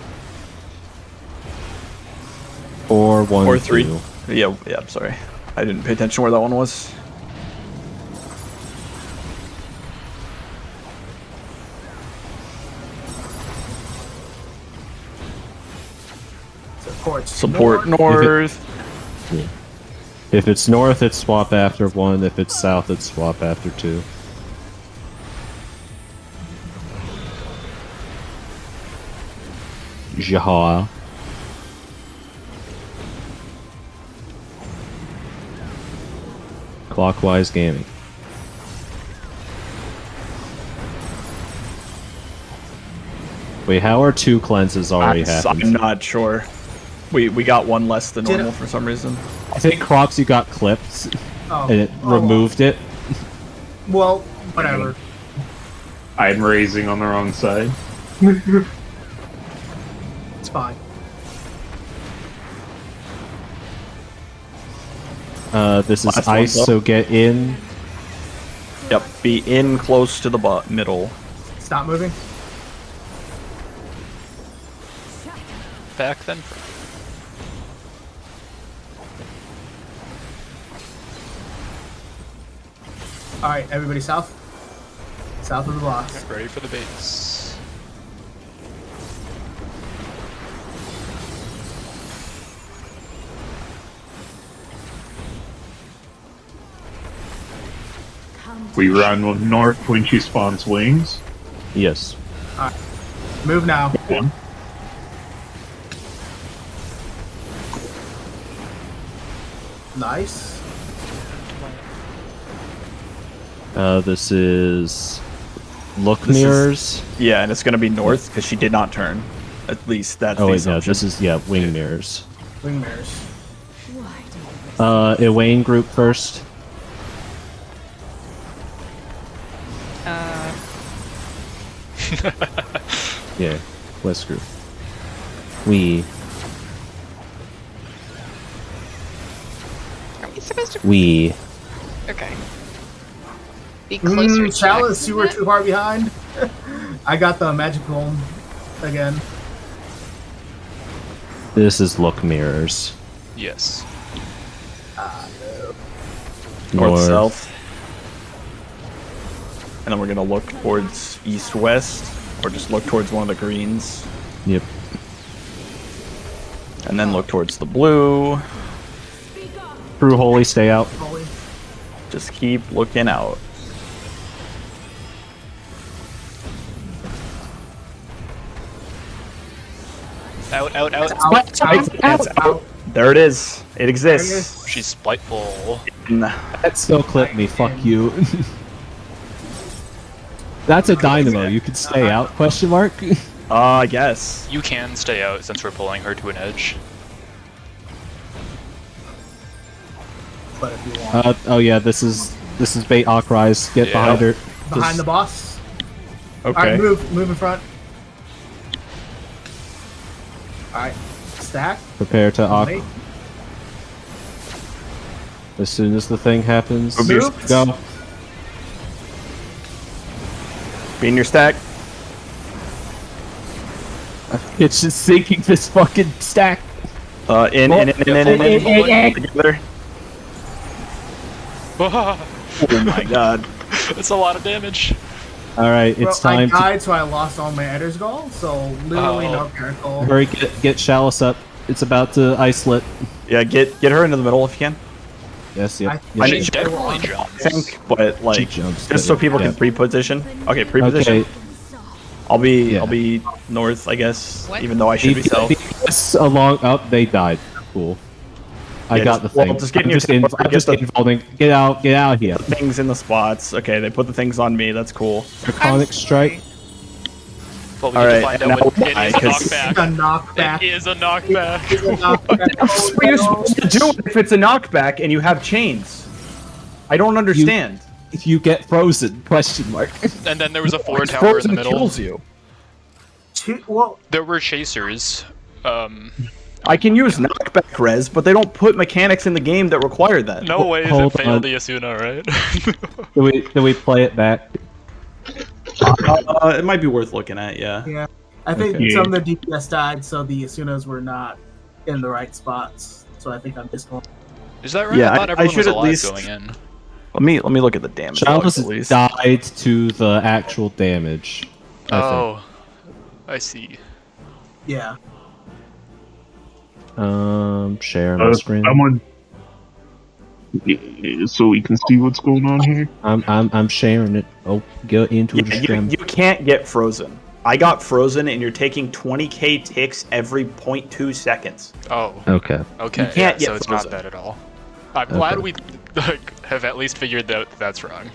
S1: 4, 1,
S4: Or 3.
S1: 2.
S4: Yeah, I'm sorry. I didn't pay attention where that one was.
S2: Support.
S4: Support north.
S1: If it's north, it's swap after 1. If it's south, it's swap after 2. Jaha. Clockwise gaming. Wait, how are 2 cleanses already happened?
S4: I'm not sure. We got one less than
S2: Did
S4: normal
S2: it-
S4: for some reason.
S1: I think Croxy got clipped
S2: Oh,
S1: and it removed it.
S2: Well, whatever.
S5: I'm raising on the wrong side.
S2: It's fine.
S1: This is
S4: Last one,
S1: ice,
S4: though.
S1: so get in.
S4: Yep, be in close to the middle.
S2: Stop moving.
S3: Back then.
S2: All right, everybody south. South of the blocks.
S3: Ready for the base.
S8: come
S5: We run with north when she spawns wings.
S1: Yes.
S2: Move now.
S5: One.
S2: Nice.
S1: This is look
S4: This is-
S1: mirrors.
S4: Yeah, and it's going to be north because she did not turn. At least that's
S1: Oh
S4: the
S1: wait, no,
S4: assumption.
S1: this is wing mirrors.
S2: Wing mirrors.
S8: Why do you
S1: Elaine group first. Yeah, West group. We
S7: Are we supposed to? Okay. Be closer to
S2: Chalice, you were
S7: accident?
S2: too far behind. I got the magic golem again.
S1: This is look mirrors.
S3: Yes.
S4: North, south. And then we're going to look towards east, west, or just look towards one of the greens.
S1: Yep.
S4: And then look towards the blue.
S1: True holy, stay out.
S2: Holy.
S4: Just keep looking out.
S3: Out, out, out.
S4: It's out. There it is. It exists.
S3: She's spiteful.
S1: That still clipped me. Fuck you. That's a dynamo. You could stay out? Question mark.
S4: I guess.
S3: You can stay out since we're pulling her to an edge.
S2: But if you want.
S1: Oh yeah, this is bait Hawk Rise. Get
S3: Yeah.
S1: behind her.
S2: Behind the boss.
S4: Okay.
S2: Alright, move in front. Alright. Stack.
S1: Prepare to Hawk.
S2: Wait.
S1: As soon as the thing happens,
S2: Move.
S1: go.
S4: Be in your stack.
S1: It's just sinking this fucking stack.
S4: In. Together. Oh my god.
S3: That's a lot of damage.
S1: All right, it's
S2: Well, I
S1: time to
S2: died, so I lost all my Edder's Gall, so literally
S3: Oh.
S2: no miracle.
S1: hurry. Get Chalice up. It's about to isolate.
S4: Yeah, get her into the middle if you can.
S1: Yes, yep.
S2: I-
S1: yes,
S4: I
S3: She
S4: need-
S1: yes.
S3: definitely jumps.
S4: I think, but like,
S1: She jumps,
S4: just so
S1: but
S4: people
S1: yeah.
S4: can pre-position. Okay, pre-position.
S1: Okay.
S4: I'll be
S1: Yeah.
S4: north, I guess,
S7: What?
S4: even though I should be south.
S1: DPS along. Oh, they died. Cool. I
S4: Yeah,
S1: got
S4: just-
S1: the thing.
S4: well, just get in
S1: I'm
S4: your
S1: just in,
S4: tempo,
S1: I'm
S4: get
S1: just
S4: the-
S1: involving. Get out of here.
S4: Things in the spots. Okay, they put the things on me. That's cool.
S1: Draconic strike.
S3: But we
S4: All
S3: need to
S4: right,
S3: find
S4: and
S3: out what
S4: now
S3: it
S4: why,
S3: is a
S4: 'cause-
S2: It's a
S3: knockback.
S2: knockback.
S3: It is a knockback.
S2: It's a knockback.
S4: What are you supposed to do if it's a knockback and you have chains? I don't understand.
S1: If you get frozen? Question mark.
S3: And then there was a 4
S4: It's
S3: tower in the
S4: frozen
S3: middle.
S4: kills you.
S2: Well,
S3: There were chasers.
S4: I can use knockback res, but they don't put mechanics in the game that require that.
S3: No way is it
S1: Hold
S3: failed
S1: on.
S3: the Asuna, right?
S1: Do we play it back?
S4: It might be worth looking at. Yeah.
S2: yeah. I think
S1: Okay.
S2: some of the DPS died, so the Asunas were not in the right spots. So I think I'm just going.
S3: Is that right?
S4: Yeah,
S3: I thought
S4: I
S3: everyone
S4: should
S3: was
S4: at
S3: alive
S4: least-
S3: going in.
S4: Let me look at the damage.
S1: Chalice
S4: logs, at least.
S1: died to the actual damage. I
S3: Oh, I see.
S2: Yeah.
S1: think. Share my screen.
S5: Someone. Yeah, so we can see what's going on here.
S1: I'm sharing it. Oh, go into the
S4: Yeah,
S1: stream.
S4: you can't get frozen. I got frozen, and you're taking 20k ticks every 0.2 seconds.
S3: Oh,
S1: Okay.
S3: okay.
S4: can't
S3: Yeah,
S4: get
S3: so it's not
S4: frozen.
S3: that at all. I'm glad
S1: Okay.
S3: we have at least figured that that's wrong.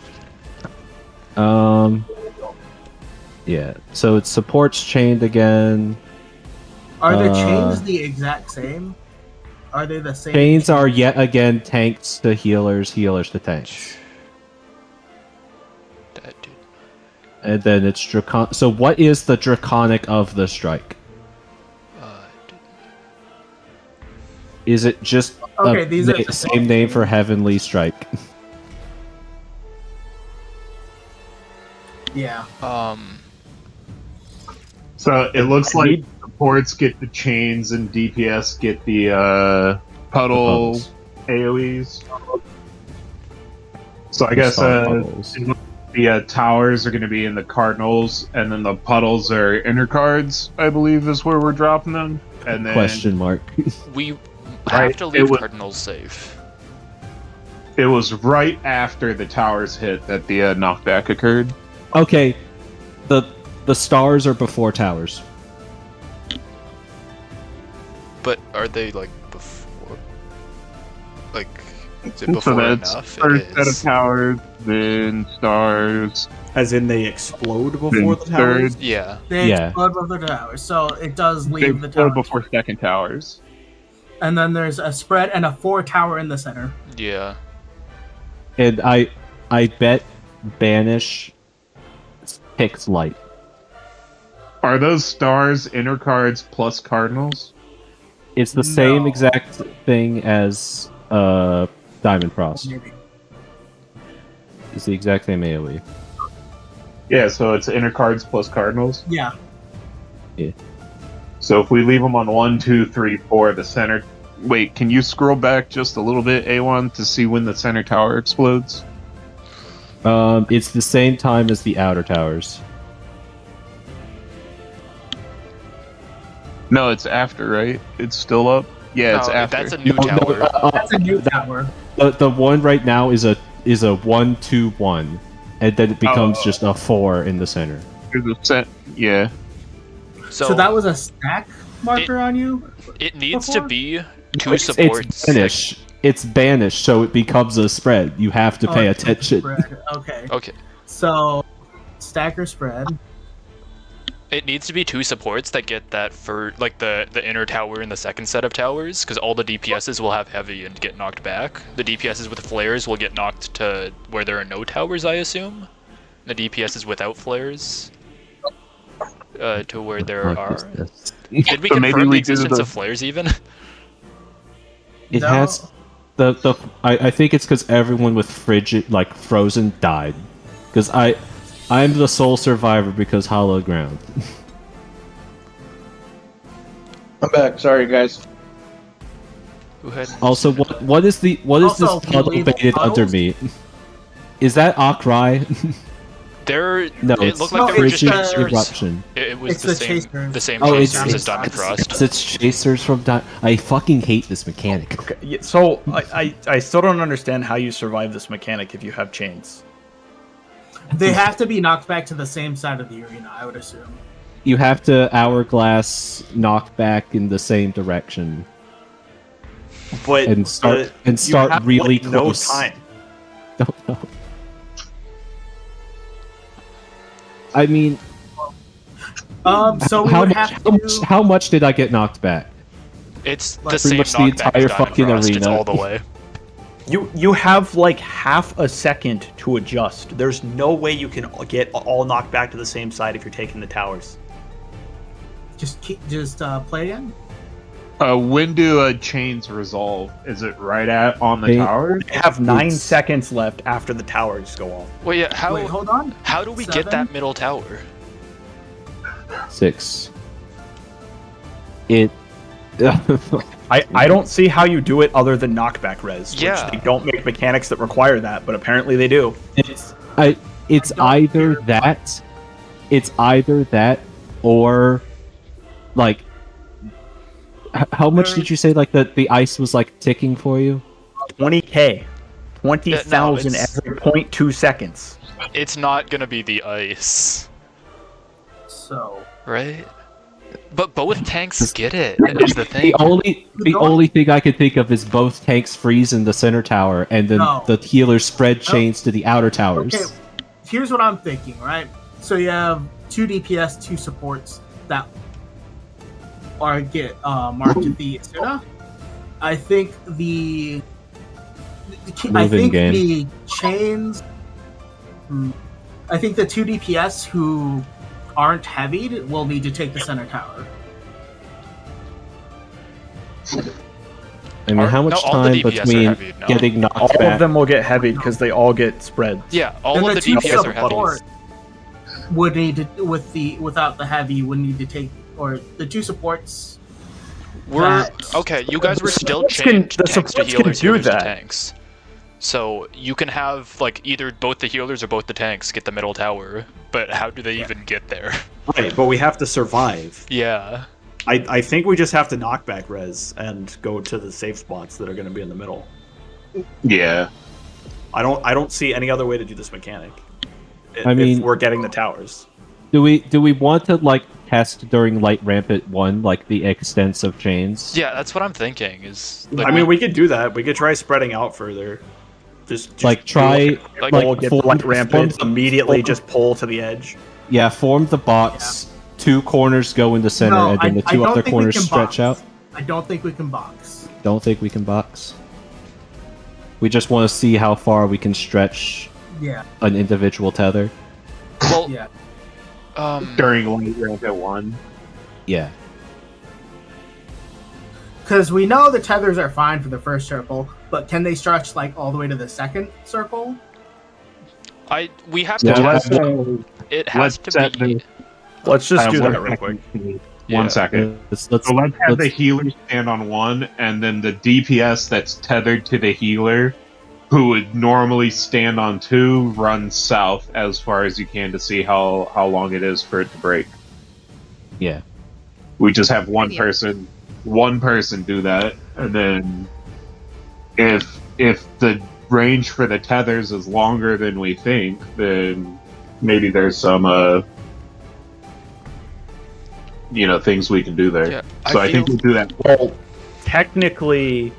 S1: Yeah. So it supports chained again.
S2: Are the
S1: Uh,
S2: chains the exact same? Are they the same?
S1: Chains are yet again tanks to healers, healers to tanks.
S3: That dude.
S1: And then it's dracon. So what is the draconic of the strike?
S3: Dude.
S1: Is it just
S2: Okay, these are
S1: the same name for heavenly strike?
S2: Yeah.
S5: So it looks
S4: I
S5: like
S4: need-
S5: supports get the chains and DPS get the puddle
S1: Puddles.
S5: AoEs. So I guess
S1: Star puddles.
S5: the towers are going to be in the cardinals, and then the puddles are inner cards. I believe is where we're dropping them. And then
S1: Question mark.
S3: We have
S5: Right,
S3: to
S5: it
S3: leave
S5: was-
S3: Cardinals safe.
S5: it was right after the towers hit that the knockback occurred.
S1: Okay, the stars are before towers.
S3: But are they like before? Like Is it before
S5: So that's
S3: enough?
S5: first
S3: It
S5: set of
S3: is.
S5: towers, then stars,
S4: As in they explode before
S5: then
S4: the towers?
S5: third.
S3: Yeah.
S2: They
S1: Yeah.
S2: explode before the towers, so it does
S5: They
S2: leave the
S5: explode
S2: tower.
S5: before second towers.
S2: And then there's a spread and a 4 tower in the center.
S3: Yeah.
S1: And I bet Banish picks light.
S5: Are those stars inner cards plus cardinals?
S1: It's the same
S2: No.
S1: exact thing as Diamond Frost.
S2: Maybe.
S1: It's the exact same AoE.
S5: Yeah, so it's inner cards plus cardinals.
S2: Yeah.
S5: So if we leave them on 1, 2, 3, 4, the center. Wait, can you scroll back just a little bit, A1, to see when the center tower explodes?
S1: It's the same time as the outer towers.
S5: No, it's after, right? It's still up. Yeah, it's
S3: No,
S5: after.
S3: that's a new
S1: No,
S3: tower.
S2: That's a new tower.
S1: The one right now is a 1-2-1, and then it becomes just a 4 in the center.
S5: There's a set. Yeah.
S2: So that was a stack marker on you?
S3: It needs
S2: before?
S3: to be two
S1: It's
S3: supports.
S1: banish. It's banished, so it becomes a spread. You have to pay
S2: it's a
S1: attention.
S2: spread. Okay.
S3: Okay.
S2: So, stacker spread.
S3: It needs to be two supports that get that for like the inner tower in the second set of towers, because all the DPSs will have heavy and get knocked back. The DPSs with flares will get knocked to where there are no towers, I assume. The DPSs without flares to where there are. Did we
S5: So maybe
S3: confirm the
S5: we do
S3: existence
S5: the-
S3: of flares even?
S1: It
S2: No.
S1: has the I think it's because everyone with frigid frozen died. Because I'm the sole survivor because hollow ground.
S6: I'm back. Sorry, guys.
S3: Who had
S1: Also, what is
S2: Also,
S1: this puddle
S2: label
S1: baited under
S2: puddles?
S1: me? Is that Akrai?
S3: there?
S1: No,
S3: It
S1: it's
S3: looked like there were
S2: it's
S3: just
S1: frigid
S2: chasers.
S1: eruption.
S3: It was
S2: It's
S3: the
S2: the
S3: same,
S2: chasers.
S3: the same
S1: Oh,
S3: chasers as Diamond Frost.
S1: It's chasers from I fucking hate this mechanic.
S4: Okay, yeah, so I still don't understand how you survive this mechanic if you have chains.
S2: They have to be knocked back to the same side of the arena, I would assume.
S1: You have to hourglass knock back in the same direction
S4: But
S1: and start
S4: you have,
S1: really
S4: like, no
S1: close.
S4: time.
S1: Don't know. I mean,
S2: So we
S1: how
S2: would
S1: much,
S2: have
S1: how,
S2: to.
S1: much, how much did I get knocked back?
S3: It's the
S2: Like,
S3: same
S1: pretty much the
S3: knockback
S1: entire
S3: as Diamond
S1: fucking
S3: Frost. It's
S1: arena.
S3: all the way.
S4: You have like half a second to adjust. There's no way you can get all knocked back to the same side if you're taking the towers.
S2: Just play again.
S5: When do chains resolve? Is it right on the
S1: They-
S5: tower?
S4: You have 9
S1: It's-
S4: seconds left after the towers go off.
S3: Well, yeah. How
S2: Wait, hold on.
S3: how do we
S2: 7?
S3: get that middle tower?
S1: 6. It.
S4: I don't see how you do it other than knockback res.
S3: Yeah.
S4: Which they don't make mechanics that require that, but apparently they do.
S1: It's
S2: don't
S1: either
S2: care.
S1: that, it's either that, or like, how much did you say the ice was ticking for you?
S4: 20k. 20,000
S3: it's-
S4: every 0.2 seconds.
S3: It's not gonna be the ice,
S2: So
S3: right? But both tanks get it. Is the thing.
S1: The only thing I could think of is both tanks freeze in the center tower, and then
S2: No.
S1: the healers spread chains to the outer towers.
S2: okay, here's what I'm thinking. Right. So you have 2 DPS, 2 supports that are get marked at the Asuna. I think the
S1: Moving game.
S2: the chains. I think the 2 DPS who aren't heavied will need to take the center tower.
S1: I mean, how much
S3: No, all the
S1: time
S3: DPS are
S1: between
S3: heavy now.
S1: getting knocked
S4: All
S1: back?
S4: of them will get heavy because they all get spread.
S3: Yeah, all
S2: And
S3: of the
S2: two
S3: DPS are heavy.
S2: support would need to without the heavy would need to take, or the 2 supports.
S3: We're
S2: that-
S3: okay. You guys were still
S4: supports can-
S3: chained
S4: the
S3: tanks to
S4: supports can
S3: healers,
S4: do
S3: healers to
S4: that.
S3: tanks. So you can have either both the healers or both the tanks get the middle tower, but how do they even get there?
S4: Right, but we have to survive.
S3: Yeah.
S4: I think we just have to knockback res and go to the safe spots that are going to be in the middle.
S5: Yeah.
S4: I don't see any other way to do this mechanic.
S1: I mean-
S4: if we're getting the towers.
S1: Do we want to like test during light rampant 1 like the extensive chains?
S3: Yeah, that's what I'm thinking. Is like,
S4: I mean, we could do that. We could try spreading out further. Just
S1: like
S4: do
S1: try
S4: pull, get
S1: form-
S4: light rampant,
S1: form-
S4: immediately
S1: form-
S4: just pull to the edge.
S1: Yeah, form the box. 2 corners go in the center,
S2: No,
S1: and then the
S2: I
S1: 2
S2: don't
S1: other
S2: think we
S1: corners
S2: can
S1: stretch
S2: box.
S1: out.
S2: I don't think we can box.
S1: Don't think we can box. We just want to see how far we can stretch
S2: Yeah,
S1: an individual tether.
S3: well,
S2: yeah.
S5: During light ramp at 1.
S1: Yeah.
S2: Because we know the tethers are fine for the first circle, but can they stretch like all the way to the second circle?
S3: we have to
S1: Yeah,
S3: test.
S5: let's
S3: It has
S5: let's
S3: to
S5: set
S3: be.
S5: the-
S4: Let's just do
S5: one
S4: that real quick.
S5: second.
S3: Yeah.
S5: 1 second.
S1: Let's
S5: So let's have the healer stand on 1, and then the DPS that's tethered to the healer, who would normally stand on 2, run south as far as you can to see how long it is for it to break.
S1: yeah.
S5: We just have one
S7: Yeah.
S5: person do that, and then if the range for the tethers is longer than we think, then maybe there's some things we can do there.
S3: Yeah,
S5: So I think
S3: feel-
S5: we'll do that.
S4: Well, technically,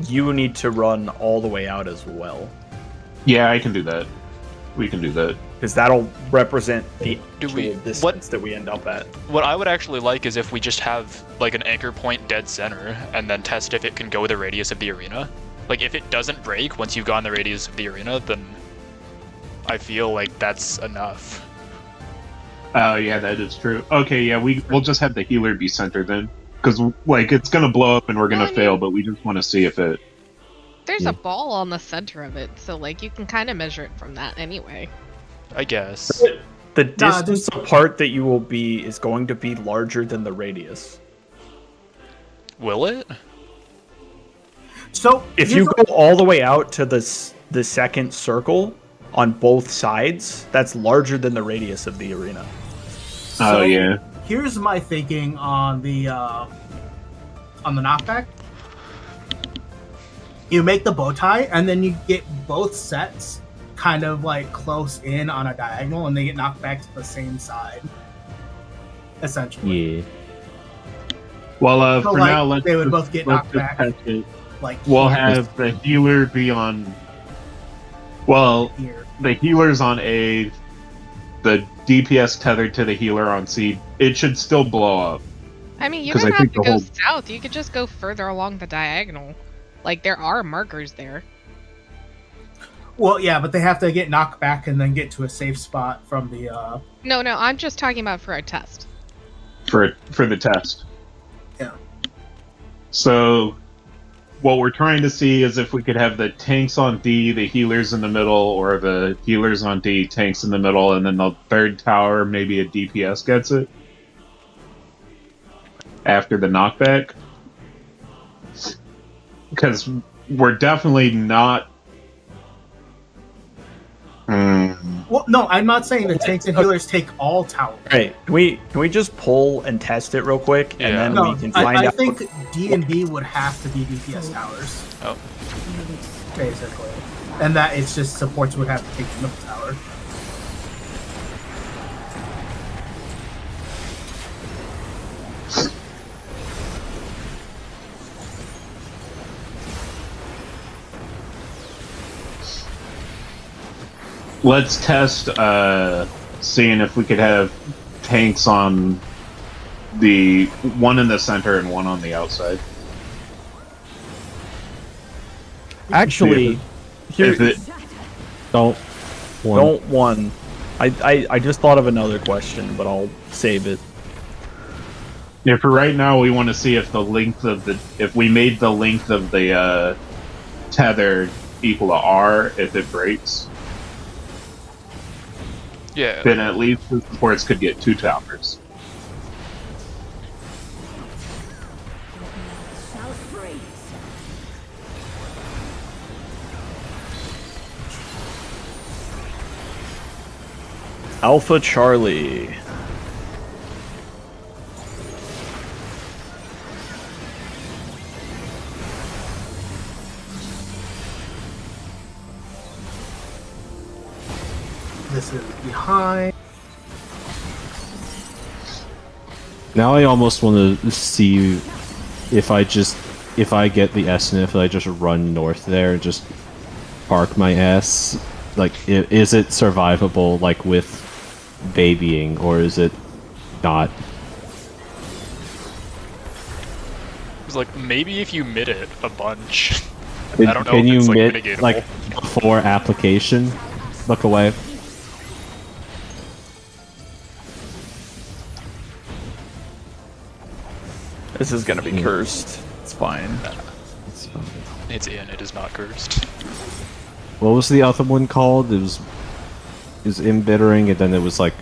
S4: you need to run all the way out as well,
S5: Yeah, I can do that. We can do that.
S4: because that'll represent the
S3: Do we-
S4: actual distance that we end up at.
S3: What I would actually like is if we just have like an anchor point dead center, and then test if it can go the radius of the arena. Like if it doesn't break once you've gone the radius of the arena, then I feel like that's enough.
S5: Oh, yeah, that is true. Okay, yeah, we'll just have the healer be center then. Because, like, it's going to blow up and we're going
S7: No,
S5: to
S7: I
S5: fail,
S7: mean-
S5: but we just want to see if it...
S7: There's
S1: Yeah.
S7: a ball on the center of it, so like you can kind of measure it from that anyway.
S3: I guess.
S4: The
S2: Nah,
S4: distance apart that you will be is going to be larger than the radius.
S3: Will it?
S2: So
S4: If
S2: here's
S4: you go all the way out to the second circle on both sides, that's larger than the radius of the arena.
S5: Oh, yeah.
S2: Here's my thinking on the knockback. You make the bow tie, and then you get both sets kind of like close in on a diagonal, and they get knocked back to the same side. Essentially,
S1: Yeah.
S5: Well,
S2: So,
S5: for
S2: like,
S5: now, let's
S2: they would
S5: just-
S2: both get
S5: let's
S2: knocked
S5: just
S2: back.
S5: test it.
S2: like
S5: We'll
S2: here,
S5: have the healer be on... Well,
S2: here.
S5: the healer's on A, the DPS tethered to the healer on C. It should still blow up.
S7: I mean, you
S5: 'Cause
S7: don't
S5: I
S7: have
S5: think
S7: to
S5: the
S7: go
S5: whole-
S7: south. You could just go further along the diagonal. Like there are markers there.
S2: Well, yeah, but they have to get knocked back and then get to a safe spot from the.
S7: No, I'm just talking about for a test.
S5: For the test.
S2: Yeah.
S5: So, what we're trying to see is if we could have the tanks on D, the healers in the middle, or the healers on D, tanks in the middle, and then the third tower, maybe a DPS gets it after the knockback. Because we're definitely not.
S2: Well, no, I'm not saying the tanks and healers take all towers.
S4: Right? Can we just pull and test it real quick, and
S3: Yeah.
S4: then
S2: No,
S4: we can find
S2: I
S4: out?
S2: think D and B would have to be DPS towers,
S3: Oh.
S2: basically, and that it's just supports would have to take the middle tower.
S5: Let's test seeing if we could have tanks on the one in the center and one on the outside.
S4: Actually, here,
S5: If it,
S1: Don't. One.
S4: don't one. I just thought of another question, but I'll save it.
S5: yeah, for right now, we want to see if the length of if we made the length of the tether equal to R, if it breaks,
S3: Yeah.
S5: then at least the supports could get 2 towers.
S8: Shall freeze.
S4: Alpha Charlie.
S2: This is behind.
S1: Now I almost want to see if I get the SNF, I just run north there and just park my ass. Like, is it survivable, like, with babying, or is it not?
S3: It's like, maybe if you mid it a bunch.
S1: Can
S3: I don't know if
S1: you
S3: it's, like,
S1: mid,
S3: mitigatable.
S1: like, before application? Look away.
S4: This is gonna be cursed. It's fine.
S3: It's in, it is not cursed.
S1: What was the other one called? It was embittering, and then it was like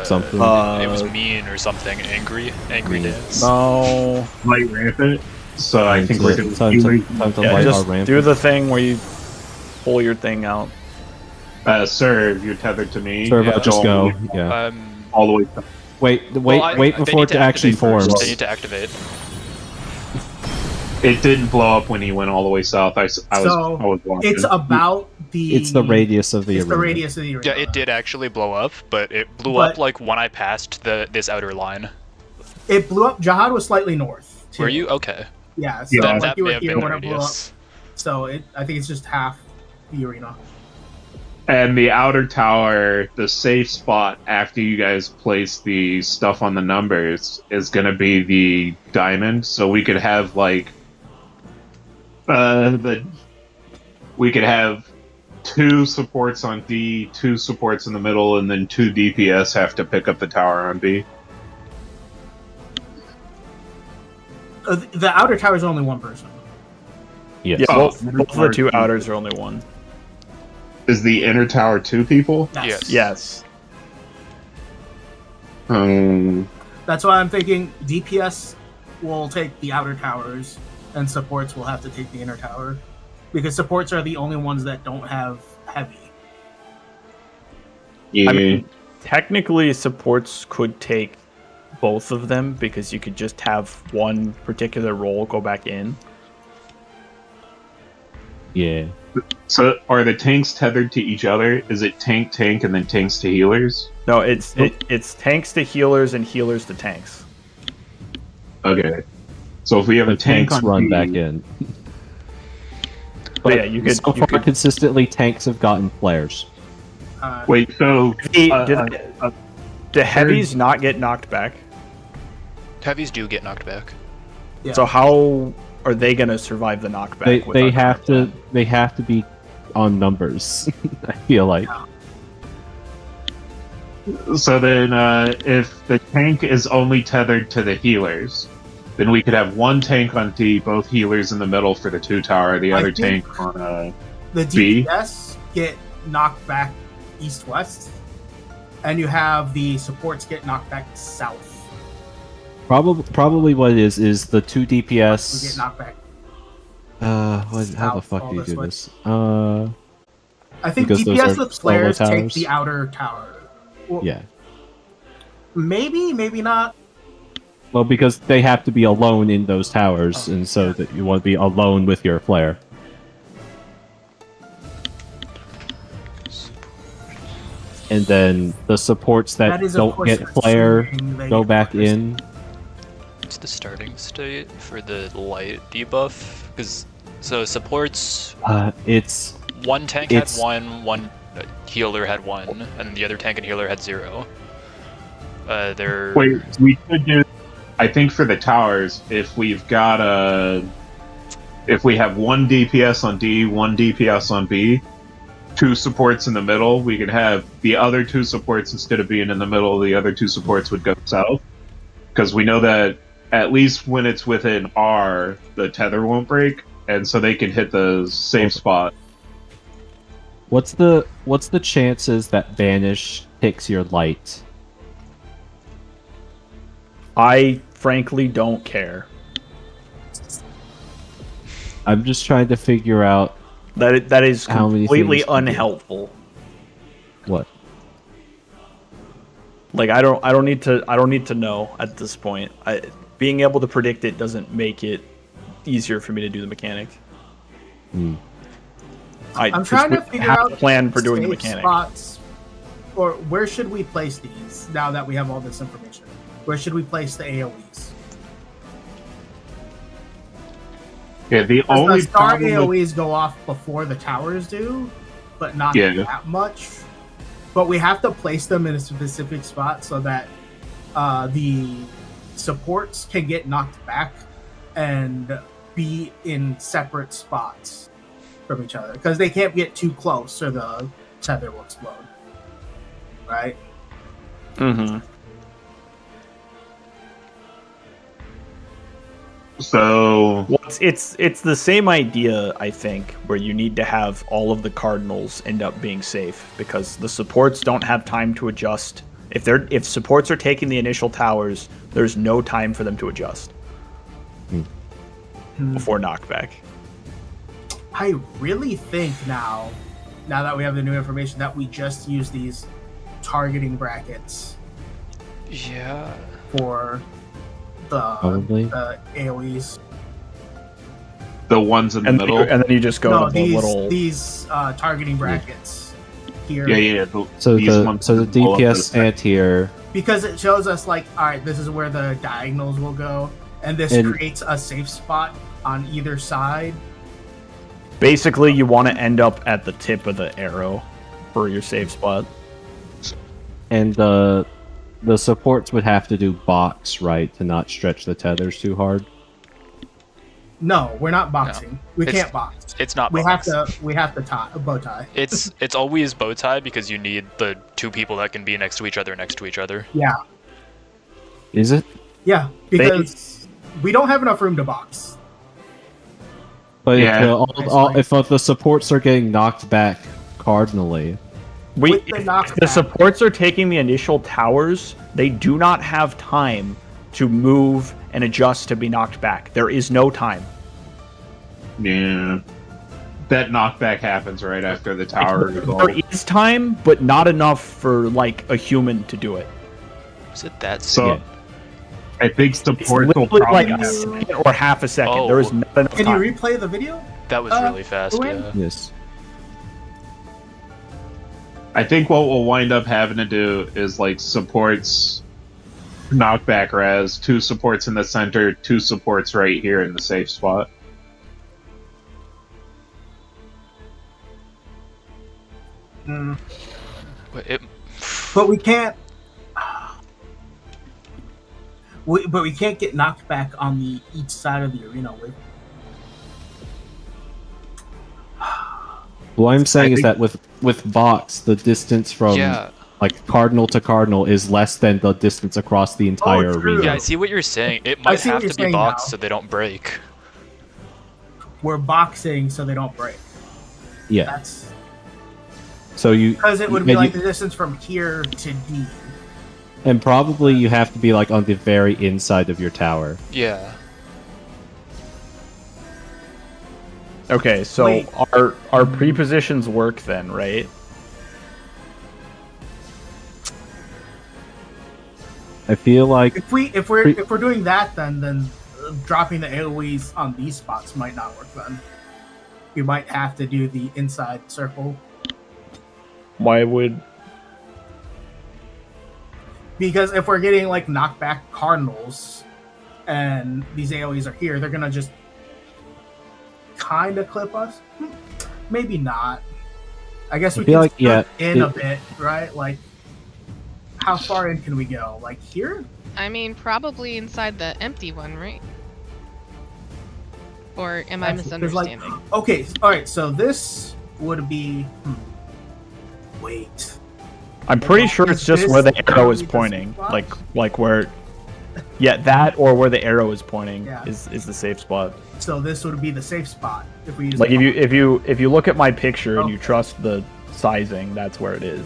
S1: something.
S3: It was mean or something. Angry dance.
S4: No.
S5: Light rampant. So I think we're going
S1: time to
S4: Yeah,
S1: light
S4: just
S1: our ramp.
S4: do the thing where you pull your thing out.
S5: serve. You're tethered to me.
S1: Serve
S3: yeah.
S1: out, just go. Yeah.
S5: All the way.
S1: Wait
S3: Well,
S1: wait
S3: they
S1: before
S3: need
S1: it actually
S3: activate first.
S1: forms.
S3: They need to activate.
S5: It didn't blow up when he went all the way south. I was watching.
S2: It's about the.
S1: It's the radius of the
S2: It's
S1: arena.
S2: the radius of the arena.
S3: Yeah, it did actually blow up, but it blew up like when I passed this outer line.
S2: It blew up. Jihad was slightly north. Too.
S3: Were you okay?
S2: Yeah. So
S5: Yeah.
S2: like
S3: That
S2: you
S3: may
S2: were
S3: have
S2: here
S3: been the
S2: when it blew up.
S3: radius.
S2: So I think it's just half the arena.
S5: And the outer tower, the safe spot after you guys place the stuff on the numbers, is going to be the diamond. So we could have like we could have 2 supports on D, 2 supports in the middle, and then 2 DPS have to pick up the tower on B.
S2: The outer tower is only one person.
S1: Yes.
S4: Yeah,
S5: Oh,
S4: both of the 2 outers are only 1.
S5: Is the inner tower 2 people?
S3: Yes.
S4: Yes.
S2: That's why I'm thinking DPS will take the outer towers, and supports will have to take the inner tower, because supports are the only ones that don't have heavy.
S5: Yeah.
S4: I mean, technically, supports could take both of them because you could just have one particular role go back in.
S1: Yeah.
S5: So are the tanks tethered to each other? Is it tank, and then tanks to healers?
S4: No, it's tanks to healers and healers to tanks.
S5: Okay. So if we have
S1: The
S5: a tank
S1: tanks
S5: on
S1: run
S5: B,
S1: back in.
S4: But yeah, you could.
S1: So
S4: you
S1: far,
S4: could
S1: consistently, tanks have gotten flares.
S5: Wait, so
S4: the heavies not get knocked back?
S3: Heavies do get knocked back.
S2: Yeah.
S4: So how are they gonna survive the knockback?
S1: They
S4: without
S1: have to
S4: that?
S1: they have to be on numbers. I feel like.
S5: So then, if the tank is only tethered to the healers, then we could have one tank on D, both healers in the middle for the 2 tower, the other
S2: think
S5: tank on
S2: The
S5: B?
S2: DPS get knocked back east-west, and you have the supports get knocked back south.
S1: Probably what it is the 2
S2: We get
S1: DPS.
S2: knocked back.
S1: How the
S2: South
S1: fuck
S2: all
S1: do you
S2: this
S1: do
S2: way.
S1: this?
S2: I think
S1: Because those
S2: DPS
S1: are
S2: with
S1: solo
S2: flares take
S1: towers?
S2: the outer tower. Well,
S1: Yeah.
S2: maybe not.
S1: Well, because they have to be alone in those towers, and so that you want to be alone with your flare. And then the supports that
S2: That is, of
S1: don't
S2: course,
S1: get flare
S2: assuming they
S1: go
S2: get
S1: back
S2: flares.
S1: in.
S3: What's the starting state for the light debuff? Because so supports,
S1: It's
S3: one tank
S1: It's-
S3: had one healer had 1, and the other tank and healer had 0. They're
S5: Wait, we could do. I think for the towers, if we've got if we have 1 DPS on D, 1 DPS on B, 2 supports in the middle, we could have the other 2 supports, instead of being in the middle, the other 2 supports would go south. Because we know that at least when it's within R, the tether won't break, and so they can hit the safe spot.
S1: what's the chances that Banish takes your light?
S4: I frankly don't care.
S1: I'm just trying to figure out
S4: That is
S1: How many
S4: completely
S1: things can do?
S4: unhelpful.
S1: what.
S4: Like I don't need to know at this point. Being able to predict it doesn't make it easier for me to do the mechanic.
S2: I'm trying to figure
S4: have
S2: out
S4: a plan for doing the
S2: safe
S4: mechanic.
S2: spots, or where should we place these now that we have all this information? Where should we place the AoEs?
S5: Yeah, the
S2: Because
S5: only
S2: the star
S5: problem with,
S2: AoEs go off before the towers do, but not
S5: Yeah.
S2: that much. But we have to place them in a specific spot so that the supports can get knocked back and be in separate spots from each other. Because they can't get too close or the tether will explode. Right?
S4: Mm-hmm.
S5: so
S4: Well, it's the same idea, I think, where you need to have all of the cardinals end up being safe because the supports don't have time to adjust. If supports are taking the initial towers, there's no time for them to adjust before knockback.
S2: I really think now that we have the new information, that we just use these targeting brackets
S3: Yeah.
S2: for the
S1: Probably.
S2: AoEs.
S5: the ones in the
S4: And,
S5: middle.
S4: and then you just go
S2: No,
S4: to the
S2: these
S4: little.
S2: these targeting brackets here.
S5: Yeah.
S1: So
S5: these
S1: the
S5: ones
S1: so the
S5: in middle of
S1: DPS
S5: the
S1: ant here,
S2: Because it shows us like, all right, this is where the diagonals will go, and this
S1: And-
S2: creates a safe spot on either side.
S4: Basically, you want to end up at the tip of the arrow for your safe spot.
S1: and the supports would have to do box, right, to not stretch the tethers too hard.
S2: No, we're not boxing. We
S3: It's-
S2: can't box.
S3: It's not.
S2: We
S3: box.
S2: have to tie a bow tie.
S3: It's always bow tie because you need the two people that can be next to each other.
S2: Yeah,
S1: Is it?
S2: yeah, because we don't have enough room to box.
S1: But
S5: Yeah.
S1: if the supports are getting knocked back cardinally,
S2: With the
S4: If
S2: knockback-
S4: the supports are taking the initial towers, they do not have time to move and adjust to be knocked back. There is no time.
S5: Yeah. That knockback happens right after the tower
S4: There
S5: revolves.
S4: is time, but not enough for like a human to do it.
S3: Is it that?
S5: So
S1: Yeah.
S5: I think
S4: It's
S5: supports will
S4: literally
S5: probably
S4: like a second or half a second.
S3: Oh.
S4: There is not enough
S2: Can
S4: time.
S2: you replay the video?
S3: That was really fast.
S2: Gwen?
S3: Yeah.
S1: yes.
S5: I think what we'll wind up having to do is like supports knockback res, 2 supports in the center, 2 supports right here in the safe spot.
S3: But it.
S2: But we can't. But we can't get knocked back on the each side of the arena.
S1: What I'm saying is
S5: think-
S1: that with box, the distance from
S3: Yeah.
S1: like cardinal to cardinal is less than the distance across the entire
S2: true.
S1: arena.
S3: Yeah, I see what you're saying. It might
S2: see what
S3: have
S2: you're
S3: to be
S2: saying
S3: boxed
S2: now.
S3: so they don't break.
S2: We're boxing so they don't break.
S1: Yeah.
S2: That's
S1: So you
S2: because it would be
S1: and
S2: like
S1: you-
S2: the distance from here to D.
S1: and probably you have to be like on the very inside of your tower.
S3: Yeah.
S4: Okay, so
S2: Wait.
S4: our prepositions work then, right?
S1: I feel like
S2: If we're doing that, then dropping the AoEs on these spots might not work. Then we might have to do the inside circle
S4: Why would
S2: because if we're getting like knockback cardinals and these AoEs are here, they're gonna just kind of clip us. Maybe not. I guess
S1: I
S2: we
S1: feel
S2: can
S1: like, yeah,
S2: in a
S1: it-
S2: bit, right? Like, how far in can we go? Like here?
S7: I mean, probably inside the empty one, right? Or am I
S2: There's like,
S7: misunderstanding?
S2: okay, all right. So this would be. Wait.
S4: I'm pretty sure it's just
S2: This
S4: where the arrow is
S2: really
S4: pointing.
S2: doesn't
S4: Like where yeah, that or where the arrow is pointing
S2: Yeah.
S4: is the safe spot.
S2: So this would be the safe spot if we use.
S4: Like
S2: the-
S4: if you look at my picture and you
S2: Okay.
S4: trust the sizing, that's where it is.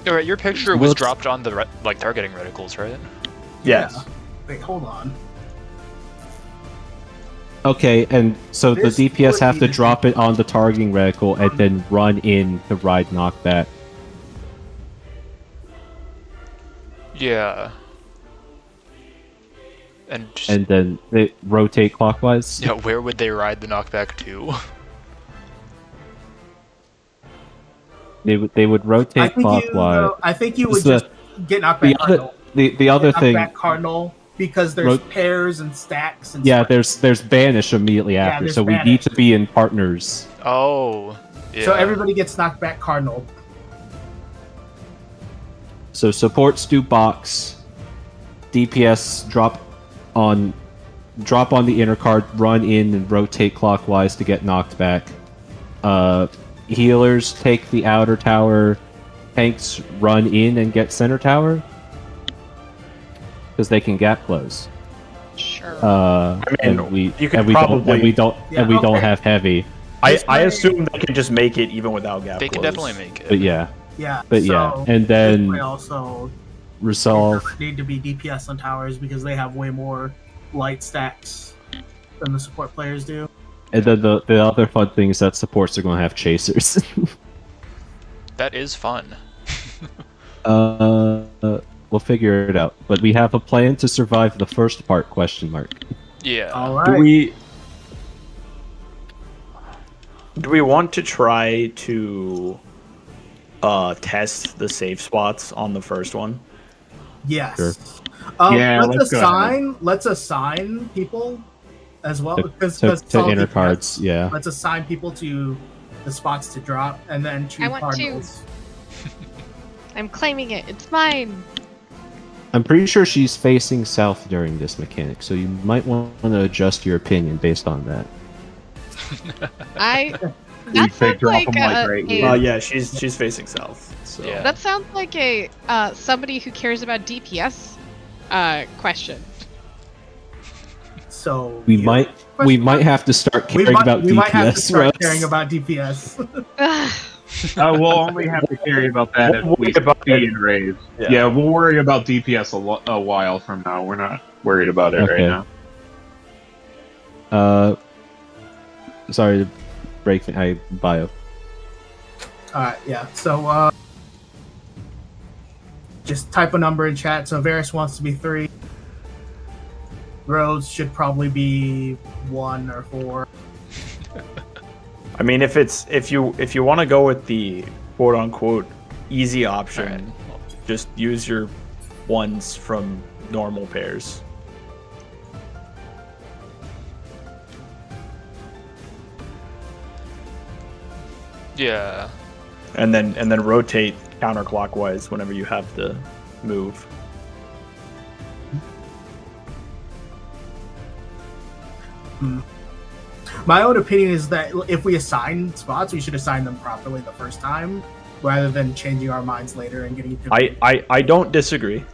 S3: Alright, your picture
S1: Well,
S3: was
S1: it's-
S3: dropped on the like targeting reticles, right?
S4: Yes.
S2: Yeah. Wait, hold on.
S1: okay, and so the
S2: This
S1: DPS
S2: would
S1: have
S2: be
S1: to
S2: the-
S1: drop it on the targeting reticle and then run in to ride knockback.
S3: Yeah. And, just,
S1: And then they rotate clockwise.
S3: yeah, where would they ride the knockback to?
S1: They would
S2: I
S1: rotate
S2: think
S1: clockwise.
S2: I think you would
S1: Is the-
S2: just get knockback
S1: The other
S2: cardinal.
S1: the other thing,
S2: Knockback cardinal because there's pairs and stacks and
S1: yeah,
S2: stuff.
S1: there's banish immediately after,
S2: there's
S1: so we need
S2: banish.
S1: to be in partners.
S3: Oh. Yeah.
S2: So everybody gets knocked back cardinal.
S1: So supports do box, DPS drop on the inner card, run in and rotate clockwise to get knocked back. Healers take the outer tower, tanks run in and get center tower because they can gap close.
S7: Sure.
S1: And we
S4: you could
S1: and we
S4: probably-
S1: don't
S2: okay.
S1: have heavy.
S4: I assume they can just make it even without gap.
S3: They can
S4: close.
S3: definitely make it.
S1: But yeah,
S2: Yeah.
S1: but
S2: so
S1: yeah, and then
S2: we also
S1: resolve.
S2: need to be DPS on towers because they have way more light stacks than the support players do.
S1: And then the other fun thing is that supports are going to have chasers.
S3: That is fun.
S1: We'll figure it out. But we have a plan to survive the first part? Question mark.
S3: Yeah.
S2: All
S4: Do
S2: right.
S4: we want to try to test the safe spots on the first one?
S2: Yes.
S1: Sure.
S5: Yeah,
S2: let's
S5: let's go
S2: assign people as well
S1: To,
S2: because
S1: to
S2: solid
S1: inner
S2: DPS.
S1: cards, yeah.
S2: Let's assign people to the spots to drop and then choose
S7: I want
S2: cardinals.
S7: I'm claiming it. It's mine.
S1: I'm pretty sure she's facing south during this mechanic, so you might want to adjust your opinion based on that.
S7: That
S5: fake
S7: sounds
S5: drop
S7: like
S5: 'em like right here.
S4: Yeah, she's facing south. So.
S3: Yeah.
S7: that sounds like a somebody who cares about DPS question.
S2: So
S1: We
S2: yeah.
S1: might have to start
S2: we
S1: caring about
S2: might, we might have to
S1: DPS,
S2: start
S1: Russ.
S2: caring about DPS.
S5: We'll only have to carry about that
S4: We'll
S5: if we
S4: worry about
S5: see
S4: it.
S5: and raise.
S4: Yeah.
S5: Yeah. We'll worry about DPS a while from now. We're not worried about it
S1: Okay.
S5: right now.
S1: Sorry to break bio.
S2: Alright, yeah. So just type a number in chat. So Varys wants to be 3. Rhodes should probably be 1 or 4.
S4: I mean, if you want to go with the quote unquote easy option, just use your ones from normal pairs.
S3: Yeah.
S4: And then rotate counterclockwise whenever you have the move.
S2: My own opinion is that if we assign spots, we should assign them properly the first time, rather than changing our minds later and getting.
S4: I don't disagree.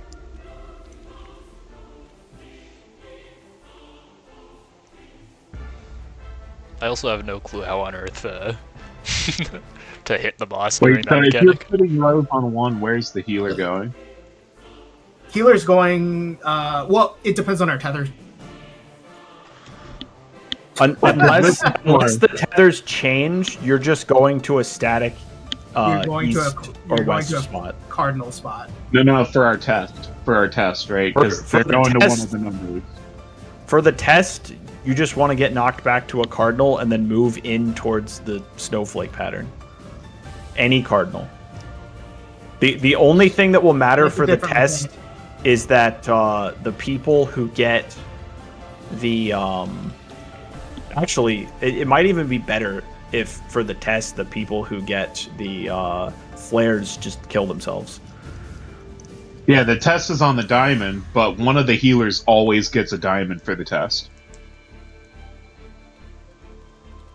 S3: I also have no clue how on earth to hit the boss
S5: Wait,
S3: during
S5: so
S3: that
S5: if you're
S3: mechanic.
S5: putting Rose on 1, where's the healer going?
S2: Healer's going. Well, it depends on our tether.
S4: Unless the tethers change, you're just going to a static
S2: You're going
S4: east
S2: to
S4: or
S2: you're going
S4: west
S2: to a
S4: spot.
S2: cardinal spot.
S5: No, for our test. For our test, right? Because
S4: For
S5: they're
S4: the
S5: going to
S4: test-
S5: one of the numbers.
S4: For the test, you just want to get knocked back to a cardinal and then move in towards the snowflake pattern. Any cardinal. The only thing that will matter
S2: That's a
S4: for the
S2: different
S4: test is that the people who get the actually it might even be better if for the test the people who get the flares just kill themselves.
S5: Yeah, the test is on the diamond, but one of the healers always gets a diamond for the test.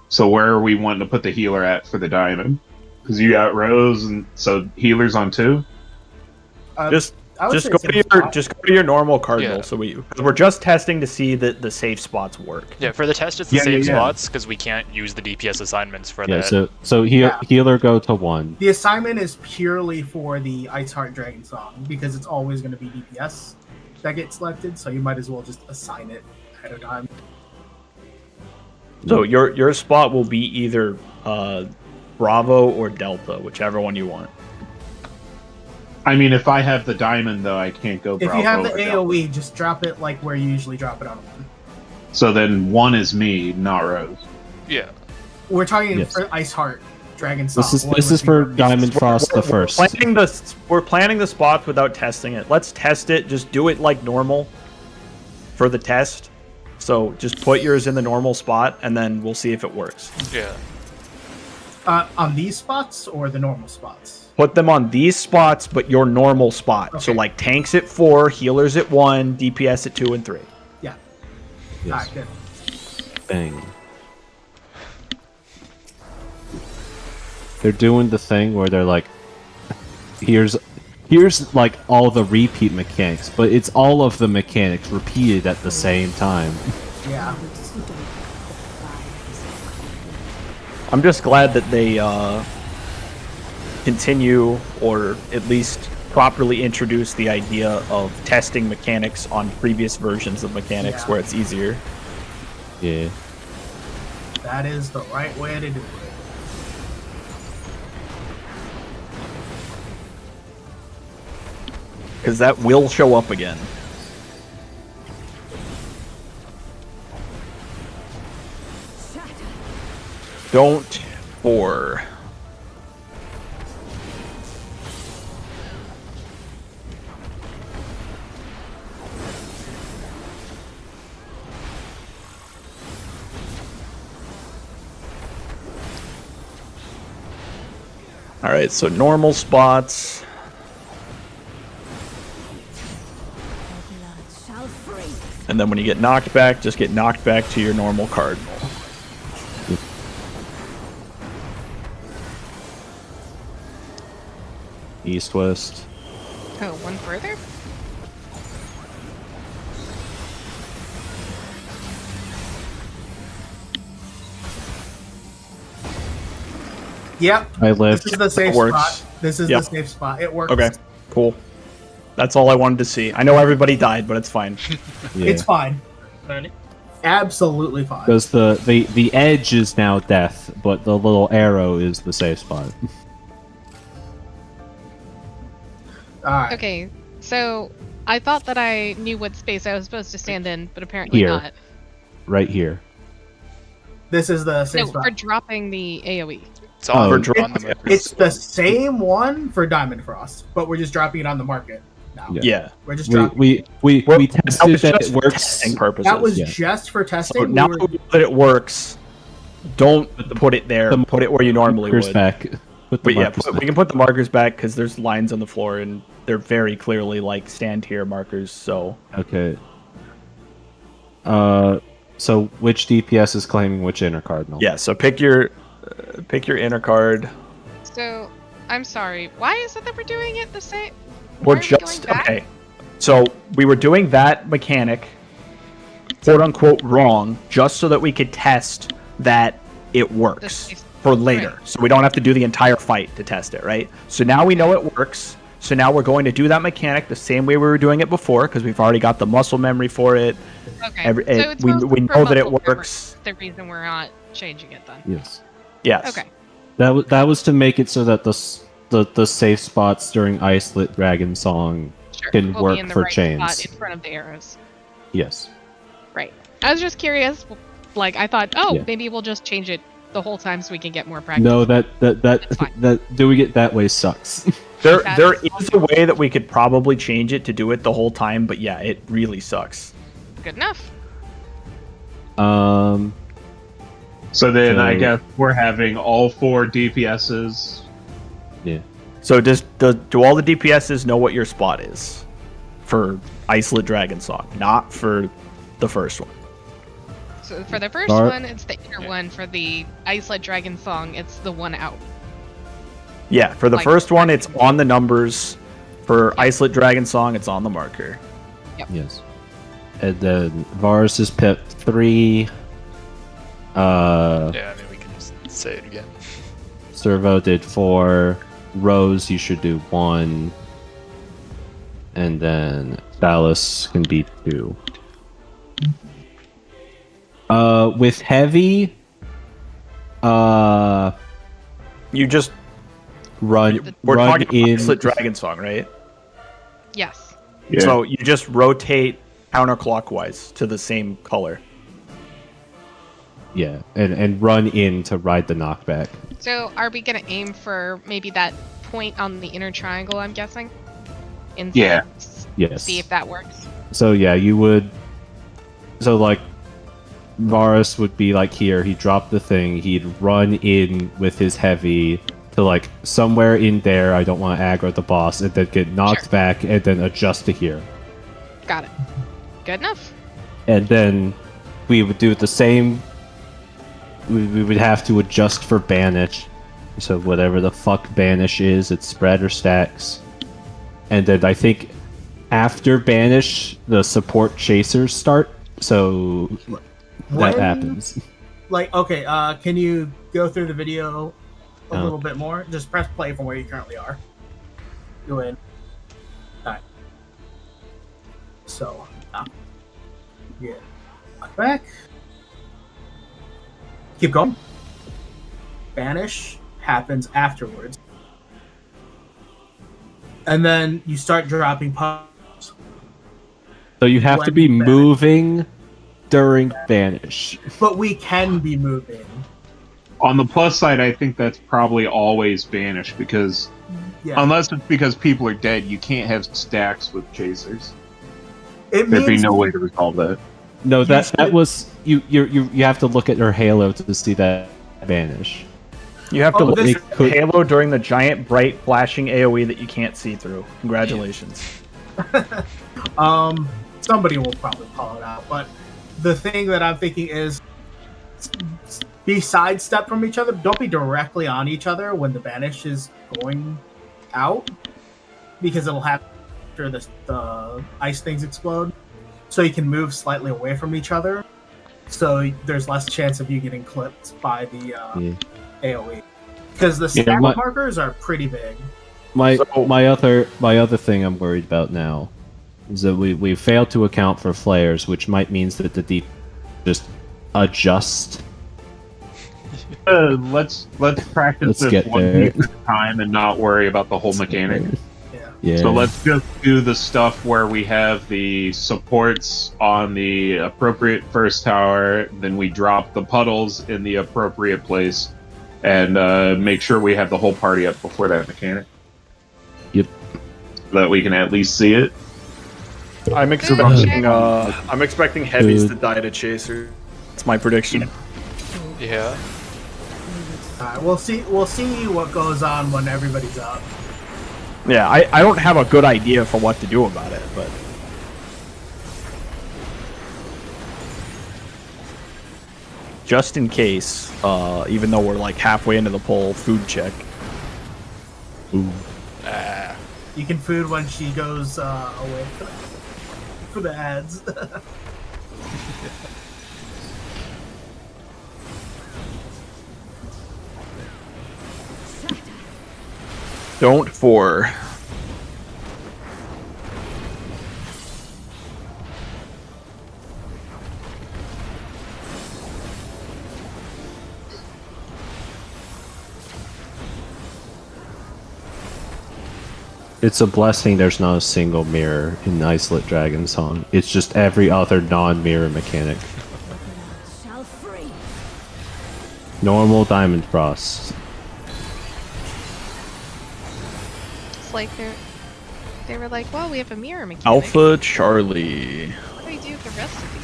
S5: So where are we wanting to put the healer at for the diamond? Because you got Rose, and so healers on 2.
S4: Just
S2: I would
S4: just
S2: say
S4: go
S2: safe
S4: to
S2: spot.
S4: your normal cardinal.
S3: Yeah.
S4: So we're just testing to see that the safe spots work.
S3: Yeah, for the test, it's the
S5: Yeah,
S3: same
S5: yeah, yeah.
S3: spots because we can't use the DPS assignments for
S1: Yeah,
S3: that.
S1: so
S2: Yeah.
S1: healer go to 1.
S2: The assignment is purely for the Ice Heart Dragon song because it's always going to be DPS that gets selected. So you might as well just assign it ahead of time.
S4: So your spot will be either Bravo or Delta, whichever one you want.
S5: I mean, if I have the diamond, though, I can't go
S2: If
S5: Bravo
S2: you have the
S5: or Delta.
S2: AOE, just drop it like where you usually drop it on 1.
S5: So then 1 is me, not Rose.
S3: Yeah.
S2: We're talking
S1: Yes.
S2: for Ice Heart. Dragon Song.
S1: This is for Diamond Frost the first.
S4: We're planning the spots without testing it. Let's test it. Just do it like normal for the test. So just put yours in the normal spot, and then we'll see if it works.
S3: Yeah.
S2: On these spots or the normal spots?
S4: Put them on these spots, but your normal spot.
S2: Okay.
S4: So like tanks at 4, healers at 1, DPS at 2 and 3.
S2: Yeah.
S1: Yes.
S2: Alright, good.
S1: Bang. They're doing the thing where they're like, here's like all the repeat mechanics, but it's all of the mechanics repeated at the same time.
S2: Yeah.
S4: I'm just glad that they continue, or at least properly introduce the idea of testing mechanics on previous versions of mechanics
S2: Yeah.
S4: where it's easier.
S1: Yeah.
S2: That is the right way to do it.
S4: Because that will show up again. Don't 4. Alright, so normal spots. And then when you get knocked back, just get knocked back to your normal cardinal.
S1: East, west.
S7: Oh, one further?
S2: Yep.
S1: I lived.
S2: This is the safe
S4: works.
S2: spot. This is
S4: Yep.
S2: the safe spot. It works.
S4: Okay, cool. That's all I wanted to see. I know everybody died, but it's fine.
S1: Yeah.
S2: It's fine. Absolutely fine.
S1: Because the edge is now death, but the little arrow is the safe spot.
S2: Alright.
S7: Okay, so I thought that I knew what space I was supposed to stand in, but apparently
S1: Here.
S7: not.
S1: Right here.
S2: This is the safe
S7: No,
S2: spot.
S7: for dropping the AoE.
S3: It's on,
S1: Oh.
S3: on the markers.
S2: It's the same one for Diamond Frost, but we're just dropping it on the market now.
S1: Yeah.
S4: Yeah.
S2: We're just
S1: We
S2: dropping.
S1: we
S4: Well,
S1: tested
S4: was
S1: that
S4: just
S1: it
S4: for
S1: works.
S4: testing purposes.
S2: That was
S1: Yeah.
S2: just for testing.
S4: So
S2: We
S4: now
S2: were-
S4: that it works, don't put it there. Put it where you normally
S1: Markers
S4: would.
S1: back. Put the
S4: But yeah,
S1: markers
S4: we
S1: back.
S4: can put the markers back because there's lines on the floor and they're very clearly like stand here markers. So
S1: Okay. So which DPS is claiming which inner cardinal?
S4: yeah, so pick your inner card.
S7: So, I'm sorry. Why is it that we're doing it the same?
S4: We're
S7: Why are we going
S4: just
S7: back?
S4: okay. So we were doing that mechanic, quote unquote, wrong, just so that we could test that it works
S7: This-
S4: for later.
S7: right.
S4: So we don't have to do the entire fight to test it, right? So now we know it works. So now we're going to do that mechanic the same way we were doing it before because we've already got the muscle memory for it.
S7: Okay.
S4: we
S7: mostly
S4: we
S7: for
S4: know that it
S7: muscle memory.
S4: works.
S7: The reason we're not changing it then.
S1: Yes.
S4: Yes.
S7: Okay.
S1: That was to make it so that the safe spots during Icelit Dragon Song
S7: Sure.
S1: can
S7: We'll
S1: work
S7: be in the
S1: for
S7: right
S1: chains.
S7: spot in front of the arrows.
S1: Yes.
S7: Right. I was just curious. Like, I thought, oh,
S1: Yeah.
S7: maybe we'll just change it the whole time so we can get more practice.
S1: No,
S7: That's fine.
S1: that doing it that way sucks.
S4: There
S7: That's-
S4: is a way that we could probably change it to do it the whole time, but yeah, it really sucks.
S7: Good enough.
S5: So then I
S1: So-
S5: guess we're having all 4 DPSs.
S1: Yeah.
S4: So do all the DPSs know what your spot is for Iceland Dragon Song, not for the first one?
S7: So for the first
S1: Bar-
S7: one, it's the inner one. For the Iceland Dragon Song, it's the one out.
S4: Yeah, for the
S7: Like-
S4: first one, it's on the numbers. For Iceland Dragon Song, it's on the marker.
S1: Yes. And then Varus is pip 3.
S3: Yeah, I mean, we can just say it again.
S1: Servo did 4. Rose, you should do 1. And then Phallus can be 2. With heavy,
S4: You just
S1: run
S4: we're
S1: run
S4: talking about
S1: in.
S4: Iceland Dragon Song, right?
S7: Yes.
S5: Yeah.
S4: So you just rotate counterclockwise to the same color.
S1: Yeah, and run in to ride the knockback.
S7: So are we gonna aim for maybe that point on the inner triangle? I'm guessing. And
S5: Yeah.
S1: Yes.
S7: See if that works.
S1: So yeah, you would. So like, Varus would be like here. He'd drop the thing. He'd run in with his heavy to like somewhere in there. I don't want to aggro the boss, and then get knocked
S7: Sure.
S1: back, and then adjust to here.
S7: Got it. Good enough.
S1: And then we would do the same. We would have to adjust for banish. So whatever the fuck banish is, it's spread or stacks. And then I think after banish, the support chasers start. So that
S2: When-
S1: happens.
S2: Like, okay, can you go through the video a
S1: Oh.
S2: little bit more? Just press play from where you currently are. Go in. Alright. So, yeah. Back. Keep going. Banish happens afterwards. And then you start dropping puzzles.
S1: So you have to
S2: When
S1: be
S2: banish.
S1: moving during banish.
S2: But we can be moving.
S5: On the plus side, I think that's probably always banished because
S2: Yeah.
S5: unless it's because people are dead, you can't have stacks with chasers.
S2: It
S5: There'd be
S2: means
S5: no way to resolve that.
S1: No, that
S2: should-
S1: was you have to look at her halo to see that banish.
S4: You have to
S2: Oh,
S4: look
S2: this-
S4: at Halo during the giant, bright, flashing AoE that you can't see through. Congratulations.
S2: Somebody will probably call it out, but the thing that I'm thinking is be sidestep from each other. Don't be directly on each other when the banish is going out, because it'll happen after the ice things explode. So you can move slightly away from each other, so there's less chance of you getting clipped by the
S1: Yeah.
S2: AOE. Because the
S1: Yeah,
S2: stack
S1: my-
S2: markers are pretty big.
S1: My
S4: So-
S1: my other thing I'm worried about now is that we failed to account for flares, which might means that the deep just adjust.
S5: Let's practice
S1: Let's
S5: this
S1: get
S5: one
S1: there.
S5: piece at a time and not worry about the whole mechanic.
S2: Yeah.
S1: Yeah.
S5: So let's just do the stuff where we have the supports on the appropriate first tower, then we drop the puddles in the appropriate place, and make sure we have the whole party up before that mechanic.
S1: Yep.
S5: So that we can at least see it.
S4: I'm expecting heavies to die to chaser. That's my prediction.
S3: Yeah.
S2: Alright, we'll see. We'll see what goes on when everybody's up.
S4: Yeah, I don't have a good idea for what to do about it, but just in case, even though we're like halfway into the poll, food check.
S1: Ooh.
S2: You can food when she goes away for the ads.
S4: Don't for.
S1: It's a blessing there's not a single mirror in Isolate Dragon Song. It's just every other non-mirror mechanic.
S8: Shall free.
S1: Normal Diamond Frost.
S7: It's like they were like, well, we have a mirror mechanic.
S4: Alpha Charlie.
S7: What do we do with the rest of these?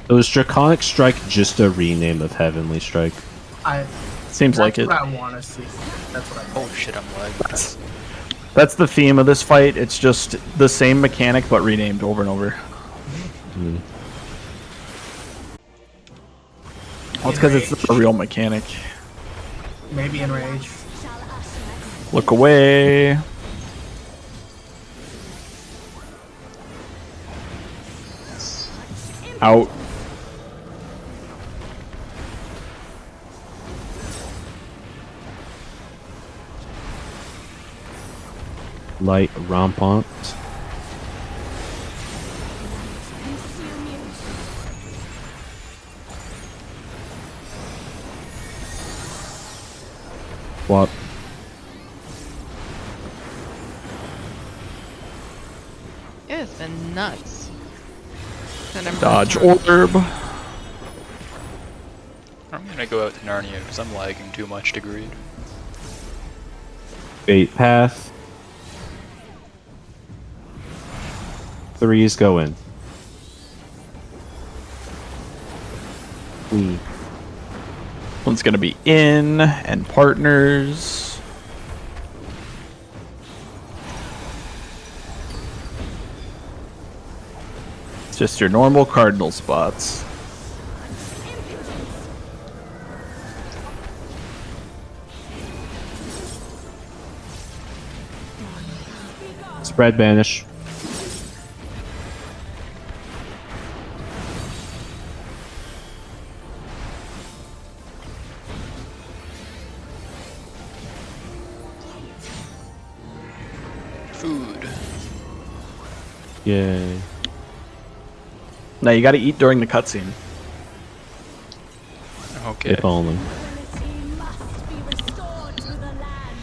S1: So is Draconic Strike just a rename of Heavenly Strike?
S4: Seems like it.
S2: That's what I want to see. That's what I
S3: Oh
S2: want.
S3: shit, I'm lagging.
S4: That's the theme of this fight. It's just the same mechanic but renamed over and over. Well, it's because it's a real mechanic.
S2: Maybe enrage.
S8: Shall usher
S4: Look away. Out.
S1: Light Rampant.
S8: consume you.
S1: What?
S7: nuts. The number of
S4: Dodge
S7: times.
S4: orb.
S3: I'm gonna go out to Narnia because I'm lagging too much to greed.
S1: Bait path. 3s go in. We.
S4: One's gonna be in and partners. It's just your normal cardinal spots.
S1: Spread banish.
S3: Food.
S1: Yay.
S4: Now you gotta eat during the cutscene.
S3: Okay.
S1: If only.
S8: Ability must be restored to the land.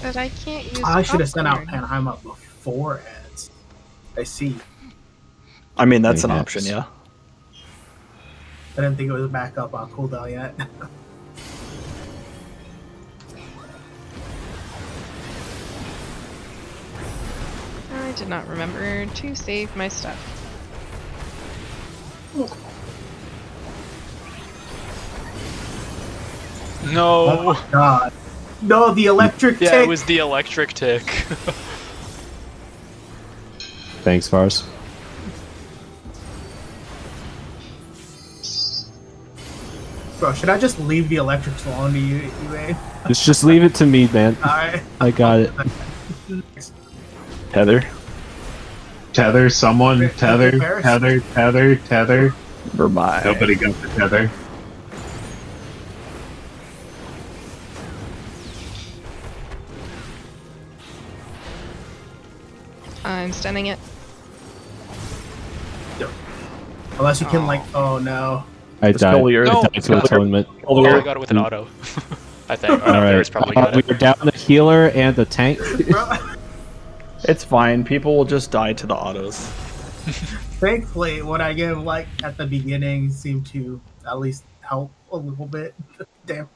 S7: But I can't use.
S2: I should have sent out
S7: popcorn.
S2: Panheima before ads. I see.
S4: I mean, that's an
S1: Perhaps.
S4: option, yeah.
S2: I didn't think it was back up on cooldown yet.
S7: I did not remember to save my stuff.
S3: No.
S2: Oh my god. No, the electric
S3: Yeah,
S2: tick.
S3: it was the electric tick.
S1: Thanks, Fars.
S2: Bro, should I just leave the electrics alone to you, UA?
S1: Just leave it to me, man.
S2: Alright.
S1: I got it.
S4: Heather.
S5: Tether, someone, tether,
S2: Paris?
S5: tether.
S4: Bye.
S5: Nobody got the tether.
S7: I'm stunning it.
S2: Unless you can, like, oh no.
S1: I
S4: Just
S1: died.
S4: kill your-
S3: No.
S1: I died to atonement.
S3: Oh, I got it with an auto. I think.
S1: All right.
S3: There's probably got
S1: we
S3: it.
S1: are down a healer and a tank.
S2: Bro,
S4: It's fine. People will just die to the autos.
S2: thankfully, what I give, like, at the beginning seemed to at least help a little bit. Damn.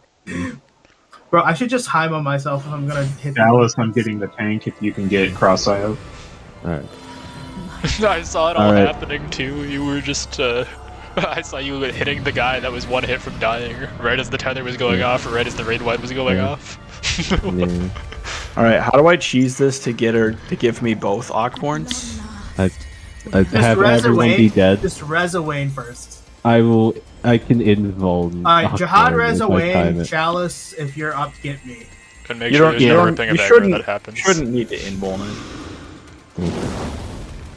S2: Bro, I should just hide on myself if I'm gonna hit
S5: Dallas, I'm getting the tank if you can get cross-eye out.
S1: All right.
S3: I saw it all
S1: Alright.
S3: happening too. You were just, I saw you hitting the guy that was one hit from dying, right as the tether was going off, or right as the raid white was going
S1: Yeah.
S3: off.
S1: Yeah.
S4: All right, how do I cheese this to get her to give me both Aquaporns?
S1: I
S2: Just
S1: have
S2: res
S1: everyone
S2: away.
S1: be dead.
S2: Just res Wayne first.
S1: I will. I can invuln.
S2: Alright, Jihad, Res
S1: if I time
S2: Wayne,
S1: it.
S2: Chalice, if you're up, get me.
S3: And make
S4: You
S3: sure
S4: don't.
S3: there's
S4: You
S3: no
S4: don't.
S3: ripping
S4: You
S3: of aggro
S4: shouldn't.
S3: that happens.
S4: Shouldn't need to invuln it.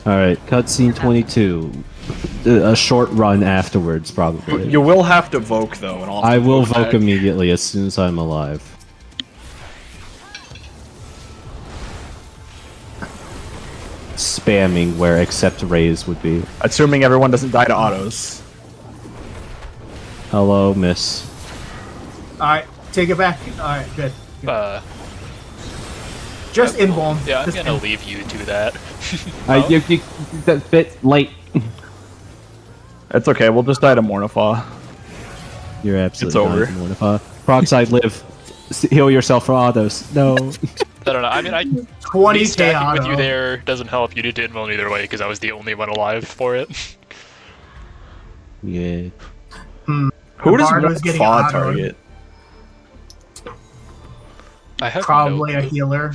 S1: All right, cutscene 22. A short run afterwards, probably.
S4: You will have to voke though, and I'll have
S1: I
S4: to
S1: will
S4: voke
S1: voke
S4: back.
S1: immediately as soon as I'm alive. Spamming where except raise would be.
S4: Assuming everyone doesn't die to autos.
S1: Hello, miss.
S2: Alright, take it back. Alright, good. Just invuln.
S3: Yeah, I'm
S2: Just
S3: gonna leave you to that.
S1: That's a bit late.
S4: It's okay. We'll just die to Mornifaw.
S1: You're absolutely
S4: It's over.
S1: not one of Proxide, live. Heal yourself for autos. No.
S3: I don't know. I mean, I
S2: 20
S3: me stacking with
S2: auto.
S3: you there doesn't help. You need to invuln either way because I was the only one alive for it.
S1: Yeah.
S4: Who does
S2: Bard was getting
S4: Mornifaw
S2: autoed.
S4: target?
S3: I have
S2: Probably
S3: no
S2: a healer.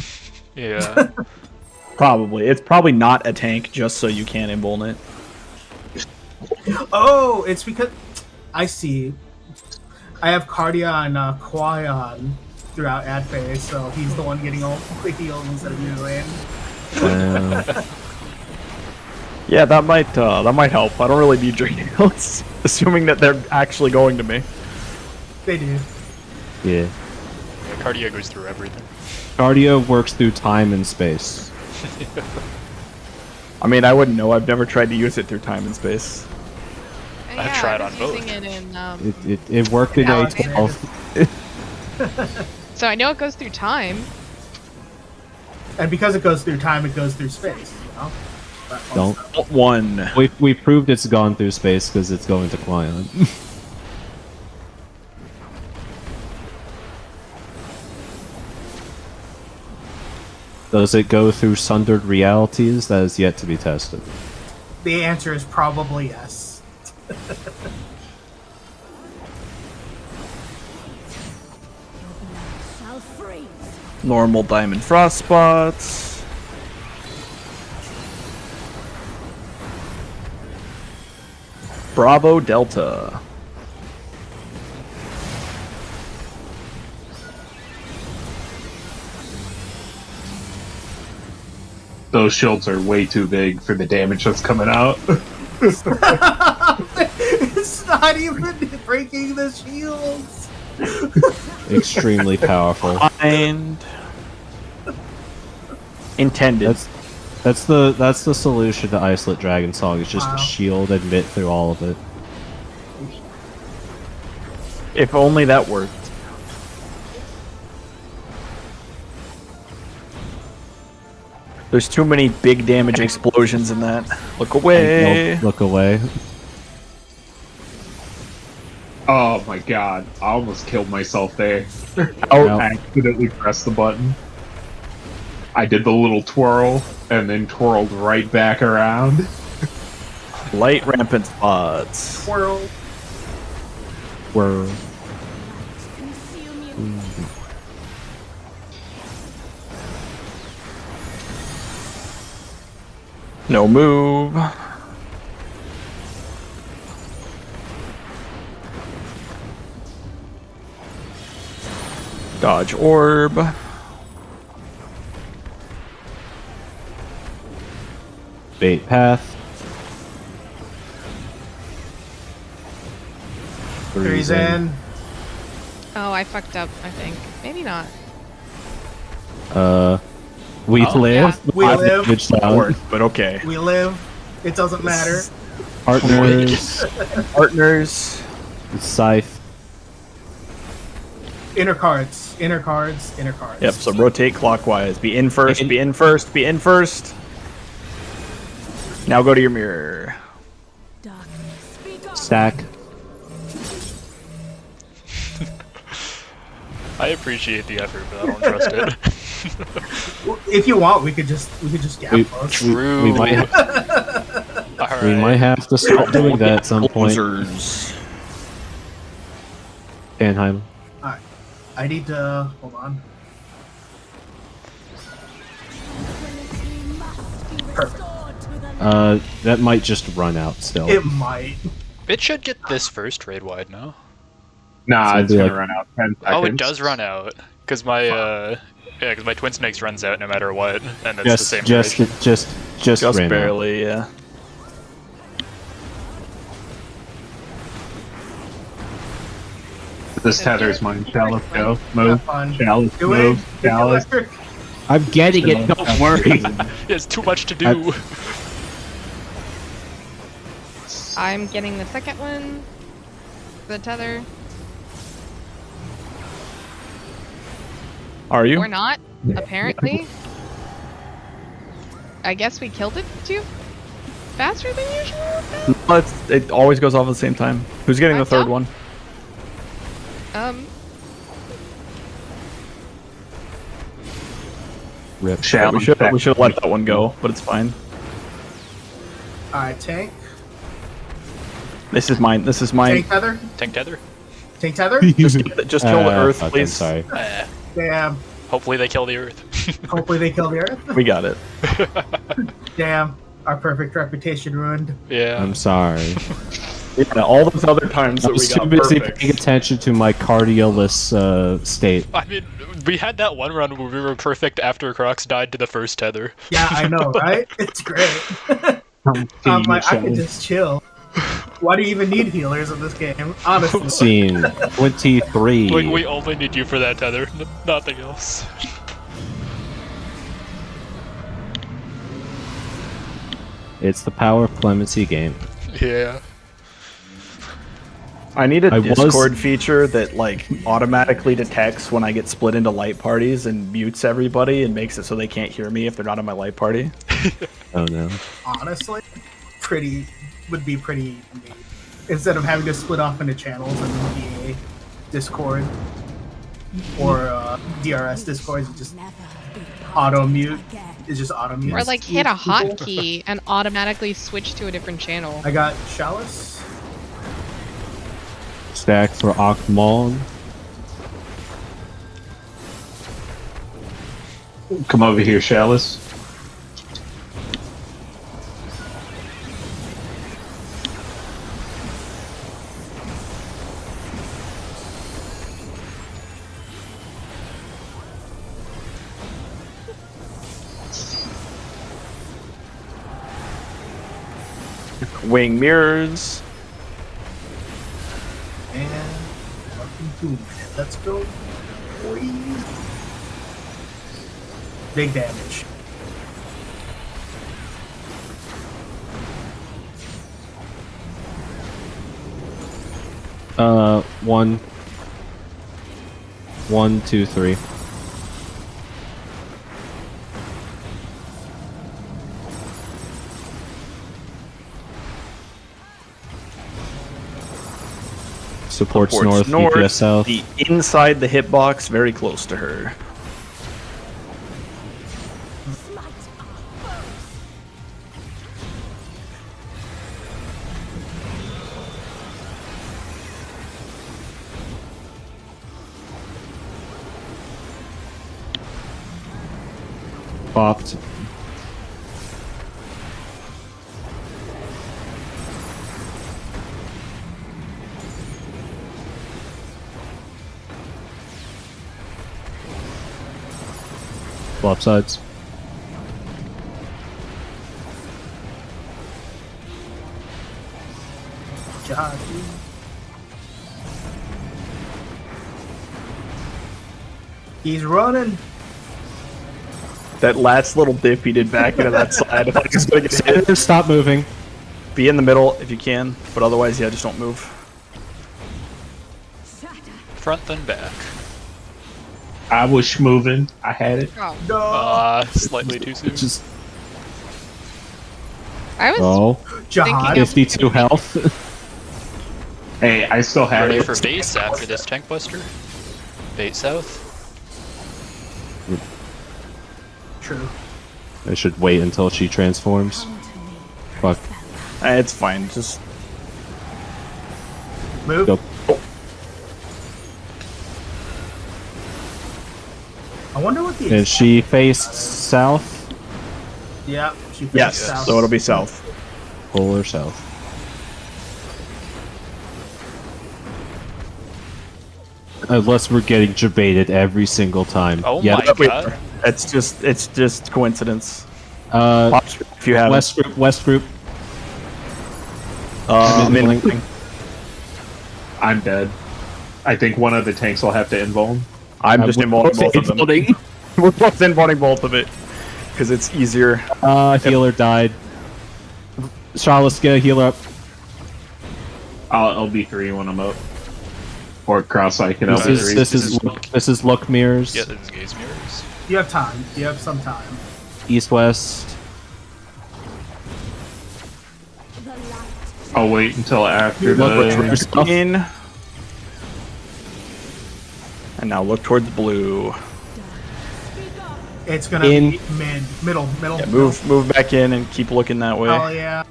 S3: Yeah.
S4: Probably. It's probably not a tank, just so you can't invuln it.
S2: Oh, it's because I see. I have Cardia and Quaion throughout ad phase, so he's the one getting all the heals instead of you, Wayne.
S4: Yeah, that might help. I don't really need your heals, assuming that they're actually going to me.
S2: They do.
S1: Yeah.
S3: Cardio goes through everything.
S1: Cardio works through time and space.
S4: I mean, I wouldn't know. I've never tried to use it through time and space.
S3: I've
S7: Yeah,
S3: tried
S7: I was
S3: on both.
S7: using it in,
S1: It worked in
S2: Alexander.
S1: A12.
S7: so I know it goes through time.
S2: And because it goes through time, it goes through space, you know?
S1: Don't.
S4: One.
S1: We proved it's gone through space because it's going to Client. Does it go through sundered realities? That is yet to be tested.
S2: The answer is probably yes.
S8: Shall freeze.
S4: Normal diamond frost spots. Bravo Delta.
S5: Those shields are way too big for the damage that's coming out.
S2: It's not even breaking the shields.
S1: Extremely powerful.
S4: And intended.
S1: That's the solution to Icelet Dragon Song. It's just
S2: Wow.
S1: shield admit through all of it.
S4: If only that worked. There's too many big damage explosions in that. Look away.
S1: Look away.
S5: Oh my god, I almost killed myself there.
S4: Oh,
S1: Nope.
S5: I accidentally pressed the button. I did the little twirl, and then twirled right back around.
S4: light rampant spots.
S2: World.
S1: We're
S8: Consume you.
S4: No move. Dodge orb.
S1: bait path.
S2: Three's in.
S7: Oh, I fucked up, I think. Maybe not.
S1: We
S3: Oh,
S1: live.
S7: yeah.
S2: We
S1: Five
S2: live.
S1: damage down.
S4: But okay.
S2: We live. It doesn't matter.
S1: Partners.
S4: Partners.
S1: Scythe.
S2: Inner cards. Inner cards. Inner cards.
S4: Yep, so rotate clockwise. Be in first, be in first, be in first. Now go to your mirror.
S8: Darkness, be gone.
S1: Stack.
S3: I appreciate the effort, but I don't trust it.
S2: If you want, we could just gap
S1: We-
S2: close.
S3: True.
S1: We might have to start doing that at some point.
S4: Losers.
S1: Anheim.
S2: Alright. I need to hold on.
S8: Tranquility must be restored to the
S1: That might just run out still.
S2: It might.
S3: It should get this first raid wide now.
S5: Nah,
S1: So
S5: it's
S1: be
S5: gonna
S1: like-
S5: run out 10 seconds.
S3: Oh, it does run out because my because my twin snakes runs out no matter what, and it's the same duration.
S1: just
S4: Just
S1: ran out.
S4: barely, yeah.
S5: This tether's mine. Chalice, go. Move.
S2: Have fun.
S5: Chalice,
S2: Do it.
S5: move.
S2: Hit
S5: Chalice.
S2: electric.
S1: I'm getting it. Don't worry.
S3: There's too much to do.
S7: I'm getting the second one. The tether.
S4: Are you?
S7: Or not, apparently. I guess we killed it too faster than usual?
S4: No, it always goes off at the same time. Who's getting the
S7: That's
S4: third
S7: up.
S4: one?
S1: Rip.
S4: We
S5: Chalice.
S4: should have let that one go, but it's fine.
S2: Alright, tank.
S4: This is mine. This is mine.
S2: Tank tether.
S3: Tank tether.
S2: Tank tether.
S4: Just kill the earth,
S1: fuck, I'm
S4: please.
S1: sorry.
S2: Damn.
S3: Hopefully they kill the earth.
S2: Hopefully they kill the earth.
S4: We got it.
S2: Damn. Our perfect reputation ruined.
S3: Yeah.
S1: I'm sorry.
S4: Yeah, all those other times
S1: I
S4: that we
S1: was too
S4: got
S1: busy
S4: perfect.
S1: paying attention to my cardioless state.
S3: I mean, we had that one run where we were perfect after Crocs died to the first tether.
S2: Yeah, I know, right? It's great. I'm like, I can just chill. Why do you even need healers in this game? Honestly.
S1: Scene 23.
S3: Like, we only need you for that tether, nothing else.
S1: It's the power of clemency game.
S3: Yeah.
S4: I need a
S1: I was-
S4: Discord feature that like automatically detects when I get split into light parties and mutes everybody and makes it so they can't hear me if they're not in my light party.
S1: Oh no.
S2: honestly, would be pretty neat. Instead of having to split off into channels and EA Discord or DRS Discord, you just auto mute. It's just auto mute.
S7: Or like hit a hotkey and automatically switch to a different channel.
S2: I got Chalice.
S1: Stack for Akmon.
S5: Come over here, Chalice.
S4: Wing mirrors.
S2: And fucking boom. Let's go. Boy. Big damage.
S1: One, 2, 3. Supports north, DPS south.
S4: The inside the hitbox, very close to her.
S1: Popped. Flop sides.
S2: God, dude. He's running.
S4: That last little dip he did back into that side. If I just gonna get hit.
S1: Stop moving.
S4: Be in the middle if you can, but otherwise, yeah, just don't move.
S3: Front then back.
S5: I was moving. I had it.
S7: Oh,
S2: No.
S3: Slightly too soon.
S1: Just
S7: I was
S2: Jihad.
S7: thinking of-
S1: 52 health.
S5: Hey, I still had
S3: Ready
S5: it.
S3: for base after this tank buster? Bait south?
S2: True.
S1: I should wait until she transforms. Fuck.
S4: It's fine. Just
S2: Move.
S1: Go.
S2: I wonder what the.
S1: And she faced south.
S2: Yeah. She faced
S4: yes.
S2: south.
S4: So it'll be south.
S1: Polar south. Unless we're getting debated every single time.
S3: Oh
S1: Yep.
S3: my god.
S4: It's just coincidence.
S1: Uh,
S4: Pop if you have
S1: West group.
S4: Min-
S5: I'm dead. I think one of the tanks will have to invuln.
S4: I'm just
S1: we're
S4: involving
S1: both
S4: both of them.
S1: involving.
S4: We're both involving both of it because it's easier.
S1: Healer died. Charlotte, get a healer up.
S5: I'll be 3 when I'm up. Or cross I can
S1: This
S5: help
S1: is
S5: 3.
S1: this is look mirrors.
S3: Yeah, this is gaze mirrors.
S2: You have time. You have some time.
S1: East west.
S5: I'll wait until after
S1: Look
S5: the.
S1: for stuff.
S4: In. And now look towards blue.
S2: It's gonna
S1: In.
S2: be middle.
S4: Yeah, move back in and keep looking that way.
S2: Oh yeah.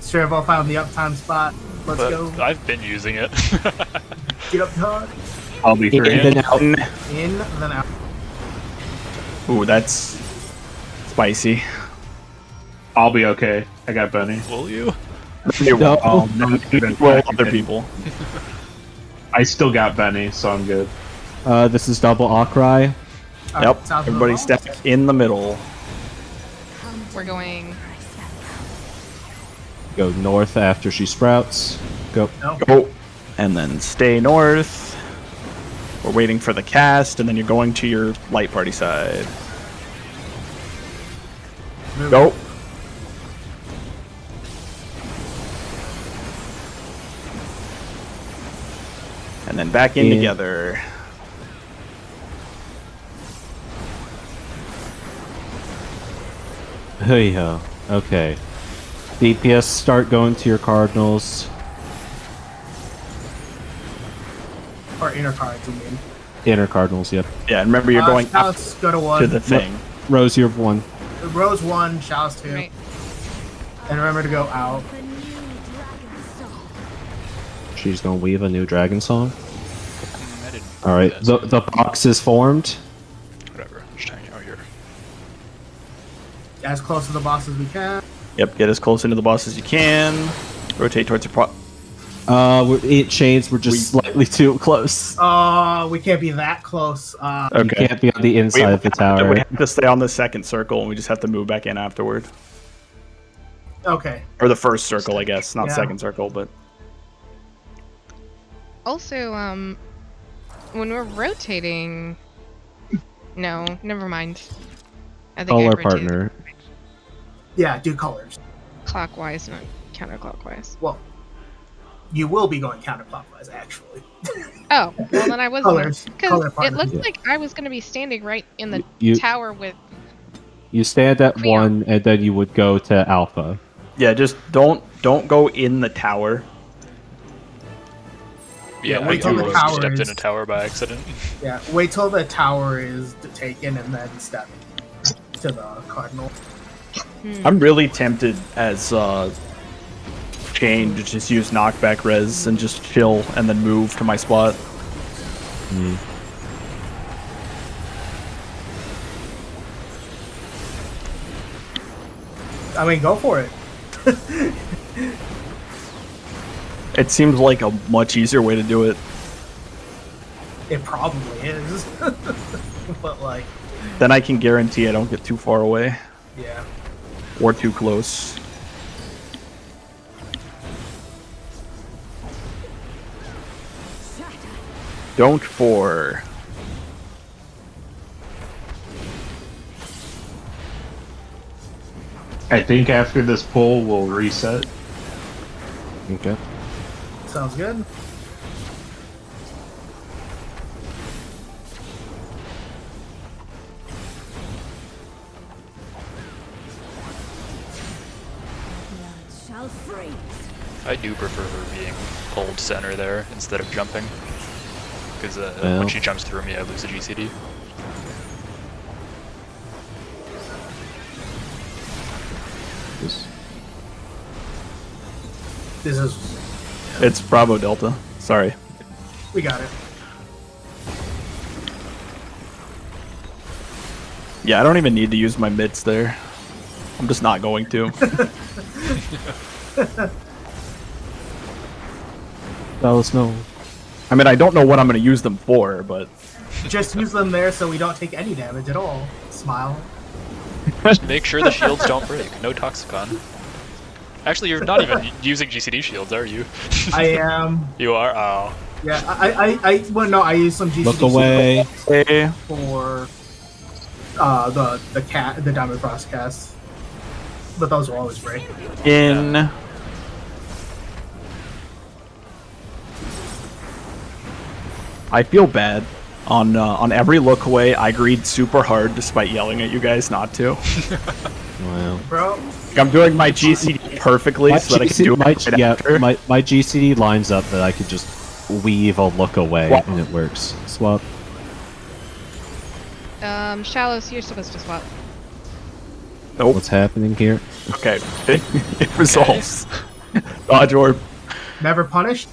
S2: Servo found the uptime spot. Let's
S3: But
S2: go.
S3: I've been using it.
S2: Get up hard.
S5: I'll be 3.
S1: In and out.
S2: In, then out.
S4: Ooh, that's spicy.
S5: I'll be okay. I got Benny.
S3: Will you?
S1: No.
S4: Well, other people.
S5: I still got Benny, so I'm good.
S1: This is double Akrai.
S2: Alright,
S4: Yep.
S2: south of the
S4: Everybody
S2: wall.
S4: step in the middle.
S7: We're going.
S1: Go north after she sprouts. Go.
S2: No.
S4: Go. And then stay north. We're waiting for the cast, and then you're going to your light party side.
S2: Move.
S4: Go. And then back in
S1: In.
S4: together.
S1: Hey ho. Okay. DPS start going to your cardinals.
S2: Or inner cards, you mean.
S1: Inner cardinals, yep.
S4: Yeah, and remember you're going up
S2: Chalice, go to one.
S4: to the thing.
S1: Rose, you have 1.
S2: Rose 1, Chalice 2.
S7: Right.
S2: And remember to go out.
S8: The new dragon song.
S1: She's gonna weave a new dragon song.
S3: I didn't.
S1: Alright, the box is formed.
S3: Whatever. Just hanging out here.
S2: As close to the boss as we can.
S4: Yep, get as close into the boss as you can. Rotate towards your pro.
S1: We're 8 chains, we're just slightly too close.
S2: We can't be that close.
S1: You
S4: Okay.
S1: can't be on the inside of the tower.
S4: We have to stay on the second circle, and we just have to move back in afterward.
S2: Okay.
S4: Or the first circle, I guess. Not
S2: Yeah.
S4: second circle, but...
S7: Also, when we're rotating, no, never mind. I think I
S1: Color
S7: rotated
S1: partner.
S2: Yeah, do colors.
S7: clockwise, not counterclockwise.
S2: Well, you will be going counterclockwise, actually.
S7: Oh, well then I wasn't.
S2: Colors.
S7: Because
S2: Color
S7: it
S2: partner.
S7: looked
S1: Yeah.
S7: like I was going to be standing right in the
S1: You-
S7: tower with.
S1: You stand at
S7: Clear.
S1: 1, and then you would go to Alpha.
S4: Yeah, just don't go in the tower.
S3: Yeah,
S2: Yeah,
S3: I
S2: wait till the
S3: almost
S2: tower
S3: stepped in
S2: is-
S3: a tower by accident.
S2: Yeah, wait till the tower is taken and then step to the cardinal.
S4: I'm really tempted as Shane to just use knockback res and just chill and then move to my spot.
S2: I mean, go for it.
S4: It seems like a much easier way to do it.
S2: It probably is. But, like,
S4: Then I can guarantee I don't get too far away
S2: yeah.
S4: or too close. Don't for.
S5: I think after this pull, we'll reset.
S1: Okay.
S2: Sounds good.
S8: Blood shall freeze.
S3: I do prefer her being pulled center there instead of jumping. Because
S1: Well.
S3: when she jumps through me, I lose a GCD.
S1: Just-
S2: This is.
S4: It's Bravo Delta. Sorry.
S2: We got it.
S4: Yeah, I don't even need to use my mitts there. I'm just not going to.
S1: Let us know.
S4: I mean, I don't know what I'm going to use them for, but
S2: Just use them there so we don't take any damage at all. Smile.
S3: Make sure the shields don't break. No Toxicon. Actually, you're not even using GCD shields, are you?
S2: I am.
S3: You are? Oh.
S2: Yeah, well, no, I use some GCD
S1: Look away.
S4: eh,
S2: for the Diamond Frost cast. But those will always break.
S4: in. I feel bad. On every look away, I agreed super hard despite yelling at you guys not to.
S1: Wow.
S2: Bro,
S4: Like, I'm doing my GCD perfectly so that I can do it right after.
S1: my GCD lines up that I could just weave a look away
S4: Swap.
S1: and it works. Swap.
S7: Shallows, you're supposed to swap.
S4: Nope.
S1: What's happening here?
S4: Okay. It resolves. Dodge orb.
S2: never punished.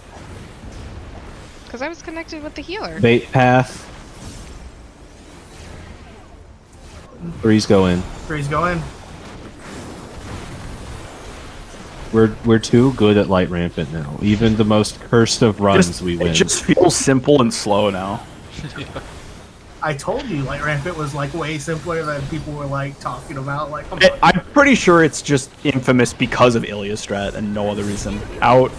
S7: Because I was connected with the healer.
S1: Bait path. 3's go in.
S2: Freeze going.
S1: We're too good at light rampant now. Even the most cursed of runs, we win.
S4: It just feels simple and slow now.
S2: I told you, like, Rampant was, like, way simpler than people were, like, talking about. Like, come on.
S4: I'm pretty sure it's just infamous because of Iliastrat and no other reason. Out,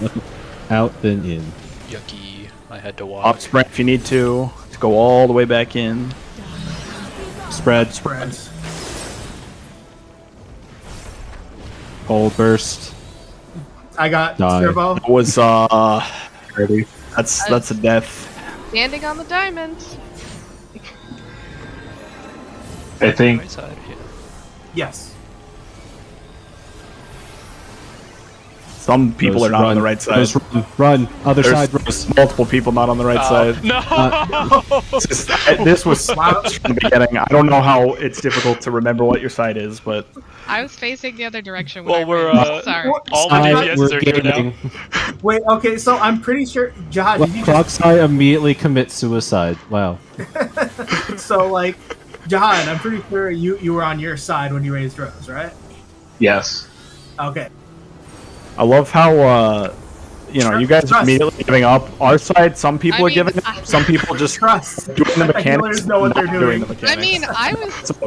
S1: Out then in.
S3: Yucky. I had to walk.
S4: up sprint if you need to go all the way back in.
S1: Spread.
S2: Spreads.
S1: Cold burst.
S2: I got
S1: Die.
S2: Turbo.
S4: That was that's a death.
S7: Standing on the diamond.
S5: I think
S3: Right side, yeah.
S2: Yes.
S4: Some people
S1: Rose,
S4: are not on
S1: run.
S4: the right side.
S1: Rose, run. Other
S4: There's
S1: side, Rose.
S4: multiple people not on the right side.
S3: No.
S4: This was from the beginning. I don't know how it's difficult to remember what your side is, but
S7: I was facing the other direction when
S3: Well,
S7: I
S3: we're
S7: ran. Sorry.
S3: all the
S1: Side,
S3: DPSs
S1: we're
S3: are here now.
S1: gaining.
S2: Wait, okay, so I'm pretty sure, Jihad,
S1: Well,
S2: did you
S1: Clock side immediately commits suicide. Wow.
S2: so like, Jihad, I'm pretty sure you were on your side when you raised Rose, right?
S5: Yes.
S2: Okay.
S4: I love how you guys are
S2: Trust.
S4: immediately giving up. Our side, some people
S7: I
S4: are
S7: mean,
S4: giving up. Some people just
S2: Trust.
S4: doing the
S2: The
S4: mechanics.
S2: healers know what they're
S4: not
S2: doing.
S4: the mechanics.
S7: I mean,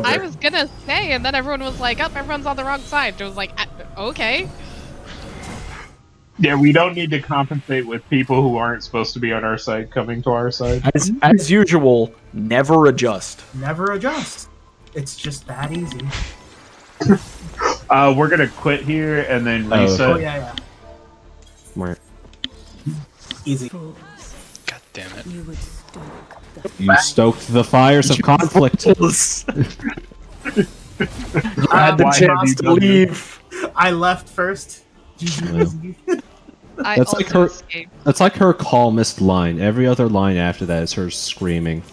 S7: I
S4: over.
S7: was gonna say, and then everyone was like, "Up, everyone's on the wrong side." It was like, "Okay."
S5: Yeah, we don't need to compensate with people who aren't supposed to be on our side coming to our side.
S4: As usual, never adjust.
S2: Never adjust. It's just that easy.
S5: We're gonna quit here and then
S1: Oh.
S5: reset.
S2: Oh yeah, yeah.
S1: Where-
S2: Easy.
S3: God damn it.
S8: You would stoke the
S1: You stoked the fires of conflict.
S4: You had the
S5: Why have
S4: chance
S5: you
S4: to
S5: done this?
S4: leave.
S2: I left first. GG.
S7: I
S1: That's
S7: also
S1: like her-
S7: escaped.
S1: That's like her calmest line. Every other line after that is her screaming.